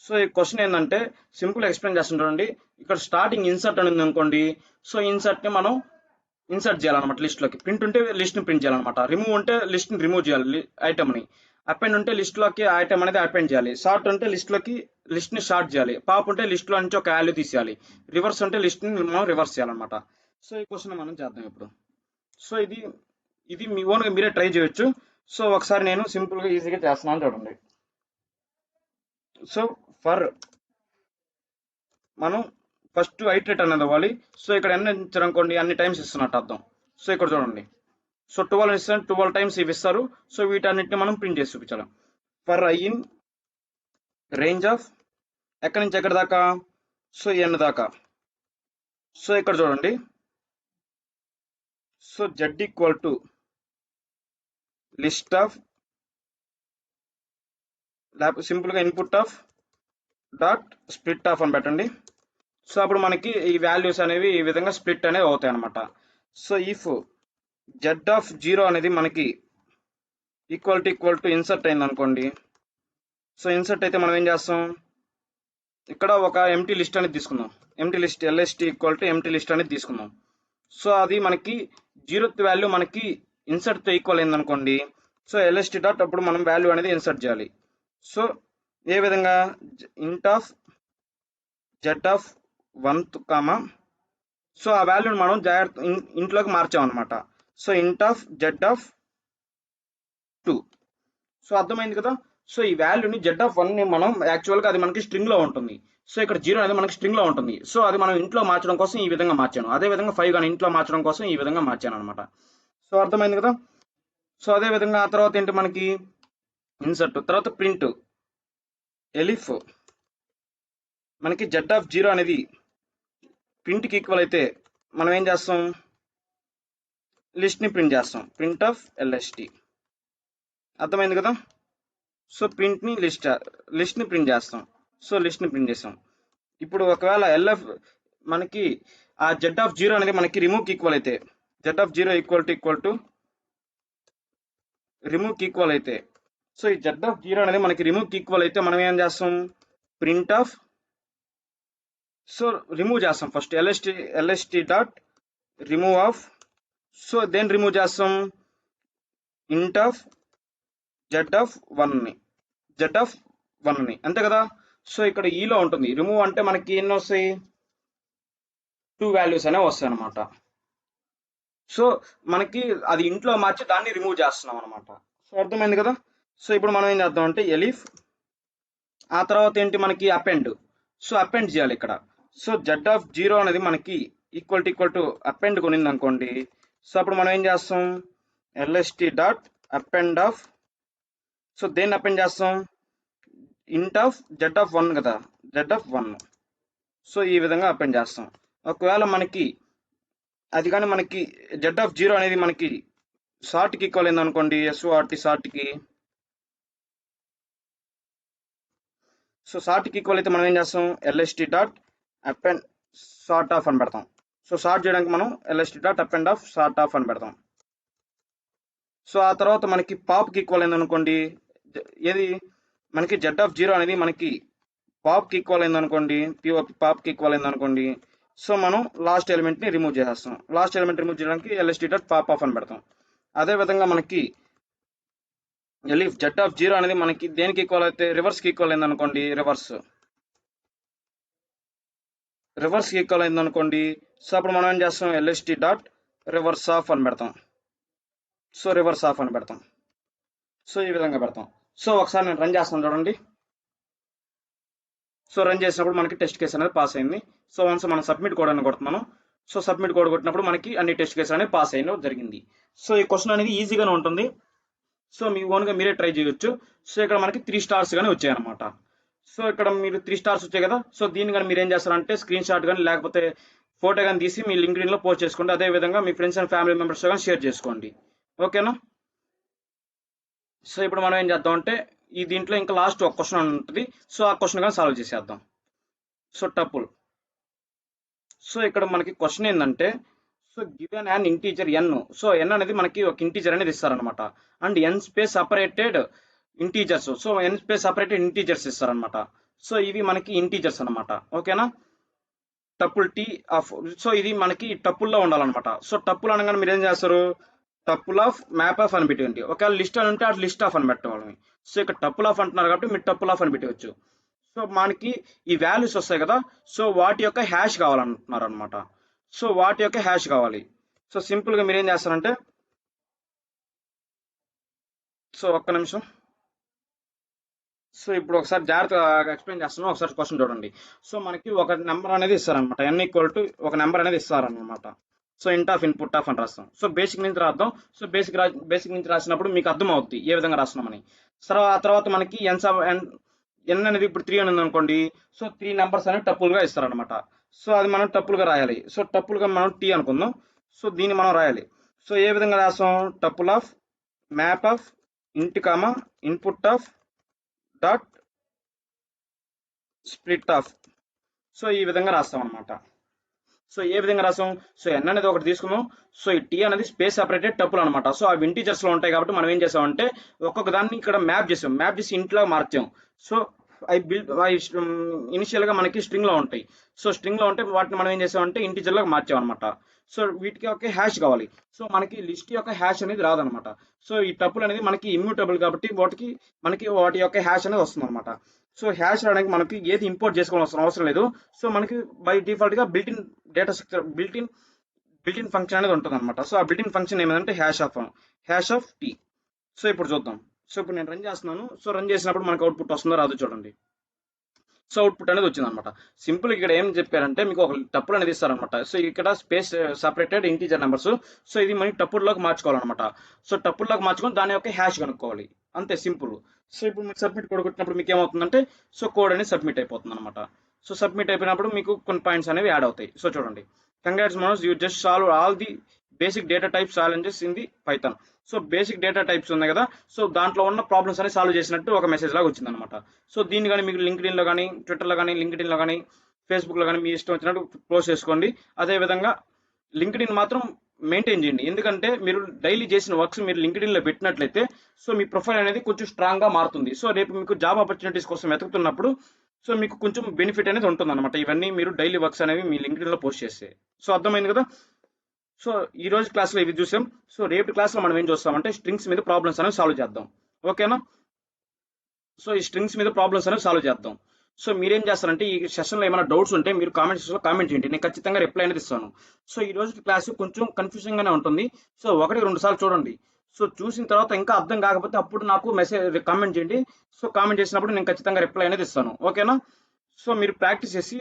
సో ఈ క్వశ్చన్ ఏంటంటే సింపుల్ ఎక్స్ప్లెయిన్ చేస్తాను చూడండి. ఇక్కడ స్టార్టింగ్ ఇన్సర్ట్ అని ఉంది అనుకోండి. సో ఇన్సర్ట్ని మనం ఇన్సర్ట్ చేయాలన్నమాట లిస్ట్లోకి. ప్రింట్ ఉంటే లిస్ట్ని ప్రింట్ చేయాలన్నమాట. రిమూవ్ ఉంటే లిస్ట్ని రిమూవ్ చేయాలి ఐటమ్ని. అపెండ్ ఉంటే లిస్ట్లోకి ఐటమ్ అనేది అపెండ్ చేయాలి. షార్ట్ ఉంటే లిస్ట్ని షార్ట్ చేయాలి. పాప్ ఉంటే లిస్ట్లో నుంచి ఒక వాల్యూ తీసేయాలి. రివర్స్ అంటే లిస్ట్ని మనం రివర్స్ చేయాలన్నమాట. సో ఈ క్వశ్చన్ మనం చేద్దాం ఇప్పుడు. సో ఇది మీ ఓన్గా మీరే ట్రై చేయొచ్చు. సో ఒకసారి నేను సింపుల్గా ఈజీగా చేస్తున్నాను చూడండి. సో ఫర్ మనం ఫస్ట్ ఐటరేట్ అనేది అవ్వాలి. సో ఇక్కడ ఎన్ని ఇచ్చారనుకోండి అన్ని టైమ్స్ ఇస్తున్నట్టు అర్థం. సో ఇక్కడ చూడండి. సో 12 ఇస్తారు, 12 టైమ్స్ ఇవి ఇస్తారు. సో వీటన్నిటిని మనం ప్రింట్ చేసి చూపించాలి. For I in range of ఎక్కడి నుంచి ఎక్కడి దాకా, సో ఎన్ దాకా. సో ఇక్కడ చూడండి. So Z equal to list of సింపుల్గా input of dot split of అని పెట్టండి. సో అప్పుడు మనకి ఈ వాల్యూస్ అనేవి ఈ విధంగా స్ప్లిట్ అనేవి అవుతాయి అనమాట. సో ఇఫ్ జెడ్ ఆఫ్ 0 అనేది మనకి ఈక్వల్ టు ఇన్సర్ట్ అయింది అనుకోండి. సో ఇన్సర్ట్ అయితే మనం ఏం చేస్తాం, ఇక్కడ ఒక ఎంటీ లిస్ట్ అనేది తీసుకుందాం. Empty list LST equal to empty list అనేది తీసుకుందాం. సో అది మనకి 0th వాల్యూ మనకి ఇన్సర్ట్తో ఈక్వల్ అయింది అనుకోండి. సో ఎల్ఎస్టీ డాట్ అప్పుడు మనం వాల్యూ అనేది ఇన్సర్ట్ చేయాలి. సో ఏ విధంగా int of Z of 1th comma, so ఆ వాల్యూని మనం జాగ్రత్త ఇంట్లోకి మార్చామన్నమాట. So int of Z of 2. So అర్థమైంది కదా. సో ఈ వాల్యూని జెడ్ ఆఫ్ 1ని మనం యాక్చువల్గా అది మనకి స్ట్రింగ్లో ఉంటుంది. సో ఇక్కడ 0 అనేది మనకి స్ట్రింగ్లో ఉంటుంది. సో అది మనం ఇంట్లో మార్చడం కోసం ఈ విధంగా మార్చాను. అదే విధంగా 5 కానీ ఇంట్లో మార్చడం కోసం ఈ విధంగా మార్చాను అనమాట. సో అర్థమైంది కదా. సో అదే విధంగా ఆ తర్వాత ఏంటి మనకి ఇన్సర్ట్ తర్వాత ప్రింట్ ఎలిఫ్ మనకి జెడ్ ఆఫ్ 0 అనేది ప్రింట్కి ఈక్వల్ అయితే మనం ఏం చేస్తాం, లిస్ట్ని ప్రింట్ చేస్తాం. Print of LST. అర్థమైంది కదా. సో ప్రింట్ని లిస్ట్ని ప్రింట్ చేస్తాం. సో లిస్ట్ని ప్రింట్ చేస్తాం. ఇప్పుడు ఒకవేళ ఎల్ఎఫ్ మనకి ఆ జెడ్ ఆఫ్ 0 అనేది మనకి రిమూవ్కి ఈక్వల్ అయితే, జెడ్ ఆఫ్ 0 ఈక్వల్ టు రిమూవ్కి ఈక్వల్ అయితే, సో ఈ జెడ్ ఆఫ్ 0 అనేది మనకి రిమూవ్కి ఈక్వల్ అయితే మనం ఏం చేస్తాం, ప్రింట్ ఆఫ్ సో రిమూవ్ చేస్తాం first LST dot remove of. So దేని రిమూవ్ చేస్తాం, ఇంట్ ఆఫ్ జెడ్ ఆఫ్ వన్ని, జెడ్ ఆఫ్ వన్ని, అంతే కదా. సో ఇక్కడ ఈలో ఉంటుంది, రిమూవ్ అంటే మనకి ఎన్ని వస్తాయి, 2 వాల్యూస్ అనేవి వస్తాయి అనమాట. సో మనకి అది ఇంట్లో మార్చి దాన్ని రిమూవ్ చేస్తున్నాం అనమాట. సో అర్థమైంది కదా. సో ఇప్పుడు మనం ఏం చేద్దాం అంటే ఎలిఫ్, ఆ తర్వాత ఏంటి మనకి అపెండ్. సో అపెండ్ చేయాలి ఇక్కడ. సో జెడ్ ఆఫ్ 0 అనేది మనకి ఈక్వల్ టు అపెండ్ కొనింది అనుకోండి. సో అప్పుడు మనం ఏం చేస్తాం, LST dot append of. So దేన్ని అపెండ్ చేస్తాం, ఇంట్ ఆఫ్ జెడ్ ఆఫ్ 1 కదా, జెడ్ ఆఫ్ 1. సో ఈ విధంగా అపెండ్ చేస్తాం. ఒకవేళ మనకి అది కానీ మనకి జెడ్ ఆఫ్ 0 అనేది మనకి షార్ట్కి ఈక్వల్ అయింది అనుకోండి, ఎస్ఓఆర్టీ షార్ట్కి. సో షార్ట్కి ఈక్వల్ అయితే మనం ఏం చేస్తాం, LST dot append short of అని పెడతాం. సో షార్ట్ చేయడానికి మనం LST dot append of sort of అని పెడతాం. సో ఆ తర్వాత మనకి పాప్కి ఈక్వల్ అయింది అనుకోండి, ఏది మనకి జెడ్ ఆఫ్ 0 అనేది మనకి పాప్కి ఈక్వల్ అయింది అనుకోండి, పాప్కి ఈక్వల్ అయింది అనుకోండి. సో మనం లాస్ట్ ఎలిమెంట్ని రిమూవ్ చేసేస్తాం. లాస్ట్ ఎలిమెంట్ రిమూవ్ చేయడానికి ఎల్ఎస్టి డాట్ పాప్ ఆఫ్ అని పెడతాం. అదేవిధంగా మనకి ఎలిఫ్ జెడ్ ఆఫ్ 0 అనేది మనకి దేనికి ఈక్వల్ అయితే, రివర్స్కి ఈక్వల్ అయింది అనుకోండి, రివర్స్కి ఈక్వల్ అయింది అనుకోండి. సో అప్పుడు మనం ఏం చేస్తాం, ఎల్ఎస్టి డాట్ రివర్స్ ఆఫ్ అని పెడతాం. సో రివర్స్ ఆఫ్ అని పెడతాం. సో ఈ విధంగా పెడతాం. సో ఒకసారి నేను రన్ చేస్తాను చూడండి. సో రన్ చేసినప్పుడు మనకి టెస్ట్ కేసు అనేది పాస్ అయింది. సో వన్స్ మనం సబ్మిట్ కోడ్ అని కొడుతున్నాను. సో సబ్మిట్ కోడ్ కొట్టినప్పుడు మనకి అన్ని టెస్ట్ కేసు అనేది పాస్ అయిన జరిగింది. సో ఈ క్వశ్చన్ అనేది ఈజీగానే ఉంటుంది. సో మీ ఓన్గా మీరే ట్రై చేయొచ్చు. సో ఇక్కడ మనకి 3 స్టార్స్ కానీ వచ్చాయి అనమాట. సో ఇక్కడ మీరు 3 స్టార్స్ వచ్చాయి కదా. సో దీన్ని కానీ మీరు ఏం చేస్తారంటే స్క్రీన్ షాట్ కానీ లేకపోతే ఫోటో కానీ తీసి మీ లింక్డ్ఇన్లో పోస్ట్ చేసుకోండి. అదేవిధంగా మీ ఫ్రెండ్స్ అండ్ ఫ్యామిలీ మెంబర్స్తో కానీ షేర్ చేసుకోండి. ఓకేనా. సో ఇప్పుడు మనం ఏం చేద్దాం అంటే ఈ దీంట్లో ఇంకా లాస్ట్ ఒక క్వశ్చన్ ఉంటుంది. సో ఆ క్వశ్చన్ కానీ సాల్వ్ చేసేద్దాం. So tuple. సో ఇక్కడ మనకి క్వశ్చన్ ఏంటంటే, so given an integer N. So N అనేది మనకి ఒక ఇంటీజర్ అనేది ఇస్తారనమాట. And N space separated integers. So N space separated integers ఇస్తారనమాట. సో ఇవి మనకి ఇంటీజర్స్ అనమాట. ఓకేనా. Tuple tea of. సో ఇది మనకి టపుల్లో ఉండాలన్నమాట. సో టపుల్ అనగానే మీరు ఏం చేస్తారు, టపుల్ ఆఫ్ మ్యాప్ ఆఫ్ అని పెట్టండి. ఒకవేళ లిస్ట్ అని ఉంటే అటు లిస్ట్ ఆఫ్ అని పెట్టవాలి. సో ఇక్కడ టపుల్ ఆఫ్ అంటున్నారు కాబట్టి మీరు టపుల్ ఆఫ్ అని పెట్టవచ్చు. సో మనకి ఈ వాల్యూస్ వస్తాయి కదా. సో వాటి యొక్క హ్యాష్ కావాలంటున్నారు అనమాట. సో వాటి యొక్క హ్యాష్ కావాలి. సో సింపుల్గా మీరు ఏం చేస్తారంటే, సో ఒక్క నిమిషం. సో ఇప్పుడు ఒకసారి జాగ్రత్తగా ఎక్స్ప్లెయిన్ చేస్తున్నాం, ఒకసారి క్వశ్చన్ చూడండి. సో మనకి ఒక నెంబర్ అనేది ఇస్తారనమాట, ఎన్ ఈక్వల్ టు ఒక నెంబర్ అనేది ఇస్తారనమాట. So int of input of అని రాస్తాం. సో బేసిక్ నుంచి రాద్దాం. సో బేసిక్ నుంచి రాసినప్పుడు మీకు అర్థం అవుతుంది ఏ విధంగా రాస్తున్నామని. సో ఆ తర్వాత మనకి ఎన్ అనేది ఇప్పుడు 3 అని ఉంది అనుకోండి. సో 3 నెంబర్స్ అనేవి టప్పులుగా ఇస్తారనమాట. సో అది మనం టప్పులుగా రాయాలి. సో టప్పులుగా మనం టీ అనుకుందాం. సో దీన్ని మనం రాయాలి. సో ఏ విధంగా రాస్తాం, టప్పుల్ ఆఫ్ మ్యాప్ ఆఫ్ ఇంట్ comma input of dot split of. So ఈ విధంగా రాస్తాం అనమాట. సో ఏ విధంగా రాసాం, సో ఎన్ అనేది ఒకటి తీసుకుందాం. సో ఈ టీ అనేది స్పేస్ సపరేటెడ్ టపుల్ అనమాట. సో అవి ఇంటీజర్స్ లో ఉంటాయి కాబట్టి మనం ఏం చేసామంటే ఒక్కొక్క దాన్ని ఇక్కడ మ్యాప్ చేసి ఇంట్లో మార్చాం. సో ఇనిషియల్ గా మనకి స్ట్రింగ్ లో ఉంటాయి. సో స్ట్రింగ్ లో ఉంటే వాటిని మనం ఏం చేసామంటే ఇంటీజర్ లో మార్చాం అనమాట. సో వీటికి ఒక హ్యాష్ కావాలి. సో మనకి లిస్ట్ యొక్క హ్యాష్ అనేది రాదనమాట. సో ఈ టపుల్ అనేది మనకి ఇమ్యూటబుల్ కాబట్టి వాటి యొక్క హ్యాష్ అనేది వస్తుంది అనమాట. సో హ్యాష్ రావడానికి మనకి ఏది ఇంపోర్ట్ చేసుకోవాల్సిన అవసరం లేదు. సో మనకి బై డిఫాల్ట్ గా built-in data structure built-in function అనేది ఉంటుంది అనమాట. సో ఆ బిల్టిన్ ఫంక్షన్ ఏమిటంటే హ్యాష్ ఆఫ్ టీ. సో ఇప్పుడు చూద్దాం. సో ఇప్పుడు నేను రన్ చేస్తున్నాను. సో రన్ చేసినప్పుడు మనకు అవుట్పుట్ వస్తుందో రాదో చూడండి. సో అవుట్పుట్ అనేది వచ్చింది అనమాట. సింపుల్ ఇక్కడ ఏం చెప్పారంటే మీకు ఒక టపుల్ అనేది ఇస్తారనమాట. సో ఇక్కడ space separated integer numbers. So ఇది మనకి టపుల్లోకి మార్చుకోవాలన్నమాట. సో టపుల్లోకి మార్చుకొని దాని యొక్క హ్యాష్ కనుక్కోవాలి, అంతే సింపుల్. సో ఇప్పుడు మీకు సబ్మిట్ కోడ్ కొట్టినప్పుడు మీకు ఏమవుతుందంటే సో కోడ్ అనేది సబ్మిట్ అయిపోతుంది అనమాట. సో సబ్మిట్ అయిపోయినప్పుడు మీకు కొన్ని పాయింట్స్ అనేవి యాడ్ అవుతాయి. సో చూడండి, congrats Manoj, you just solve all the basic data types challenges in the Python. So basic data types ఉన్నాయి కదా. సో దాంట్లో ఉన్న ప్రాబ్లమ్స్ అనేవి సాల్వ్ చేసినట్టు ఒక మెసేజ్ లాగా వచ్చింది అనమాట. సో దీన్ని కానీ మీకు లింక్డ్ఇన్లో కానీ ట్విట్టర్లో కానీ లింక్డ్ఇన్లో కానీ ఫేస్బుక్లో కానీ మీ ఇష్టం వచ్చినట్టు క్లోజ్ చేసుకోండి. అదేవిధంగా లింక్డ్ఇన్ మాత్రం మెయింటైన్ చేయండి. ఎందుకంటే మీరు డైలీ చేసిన వర్క్స్ మీరు లింక్డ్ఇన్లో పెట్టినట్లయితే సో మీ ప్రొఫైల్ అనేది కొంచెం స్ట్రాంగ్గా మారుతుంది. సో రేపు మీకు జాబ్ ఆపర్చునిటీస్ కోసం వెతుకుతున్నప్పుడు సో మీకు కొంచెం బెనిఫిట్ అనేది ఉంటుందన్నమాట. ఇవన్నీ మీరు డైలీ వర్క్స్ అనేవి మీ లింక్డ్ఇన్‌లో పోస్ట్ చేస్తే. సో అర్థమైంది కదా! సో ఈ రోజు క్లాస్‌లో ఇవి చూసాం. సో రేపటి క్లాస్‌లో మనం ఏం చూస్తామంటే స్ట్రింగ్స్ మీద ప్రాబ్లమ్స్ అనేవి సాల్వ్ చేద్దాం. ఓకేనా? సో ఈ స్ట్రింగ్స్ మీద ప్రాబ్లమ్స్ అనేవి సాల్వ్ చేద్దాం. సో మీరేం చేస్తారంటే ఈ సెషన్‌లో ఏమైనా డౌట్స్ ఉంటే మీరు కామెంట్ సెక్షన్‌లో కామెంట్ చేయండి. నేను ఖచ్చితంగా రిప్లై అనేది ఇస్తాను. సో ఈ రోజు క్లాస్ కొంచెం కన్‌ఫ్యూజింగ్‌గానే ఉంటుంది. సో 1, 2 సార్లు చూడండి. సో చూసిన తర్వాత ఇంకా అర్థం కాకపోతే అప్పుడు నాకు కామెంట్ చేయండి. సో కామెంట్ చేసినప్పుడు నేను ఖచ్చితంగా రిప్లై అనేది ఇస్తాను. ఓకేనా? సో మీరు ప్రాక్టీస్ చేసి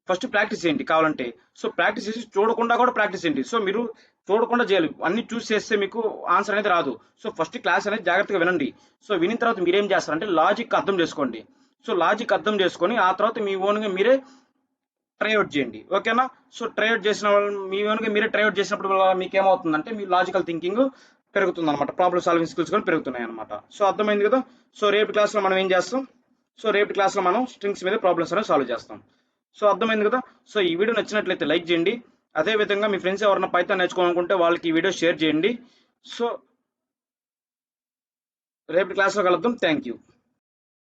ఫస్ట్ ప్రాక్టీస్ చేయండి కావాలంటే. సో ప్రాక్టీస్ చేసి చూడకుండా కూడా ప్రాక్టీస్ చేయండి. సో మీరు చూడకుండా చేయాలి. అన్ని చూసి చేస్తే మీకు ఆన్సర్ అనేది రాదు. సో ఫస్ట్ క్లాస్ అనేది జాగ్రత్తగా వినండి. సో వినిన తర్వాత మీరేం చేస్తారంటే లాజిక్ అర్థం చేసుకోండి. సో లాజిక్ అర్థం చేసుకొని ఆ తర్వాత మీ ఓన్గా మీరే ట్రై అవుట్ చేయండి. ఓకేనా? సో ట్రై అవుట్ చేసిన మీ ఓన్గా మీరే ట్రై అవుట్ చేసినప్పుడు మీకు ఏమవుతుందంటే మీ లాజికల్ థింకింగ్ పెరుగుతుంది అనమాట. ప్రాబ్లమ్ సాల్వింగ్ స్కిల్స్ కూడా పెరుగుతున్నాయి అనమాట. సో అర్థమైంది కదా! సో రేపు క్లాస్లో మనం ఏం చేస్తాం? సో రేపు క్లాస్లో మనం స్ట్రింగ్స్ మీద ప్రాబ్లమ్స్ అనేవి సాల్వ్ చేస్తాం. సో అర్థమైంది కదా! సో ఈ వీడియో నచ్చినట్లయితే లైక్ చేయండి. అదే విధంగా మీ ఫ్రెండ్స్ ఎవరైనా పైథాన్ నేర్చుకోవాలనుకుంటే వాళ్ళకి ఈ వీడియో షేర్ చేయండి. సో రేపు క్లాస్లో కలుద్దాం. Thank you.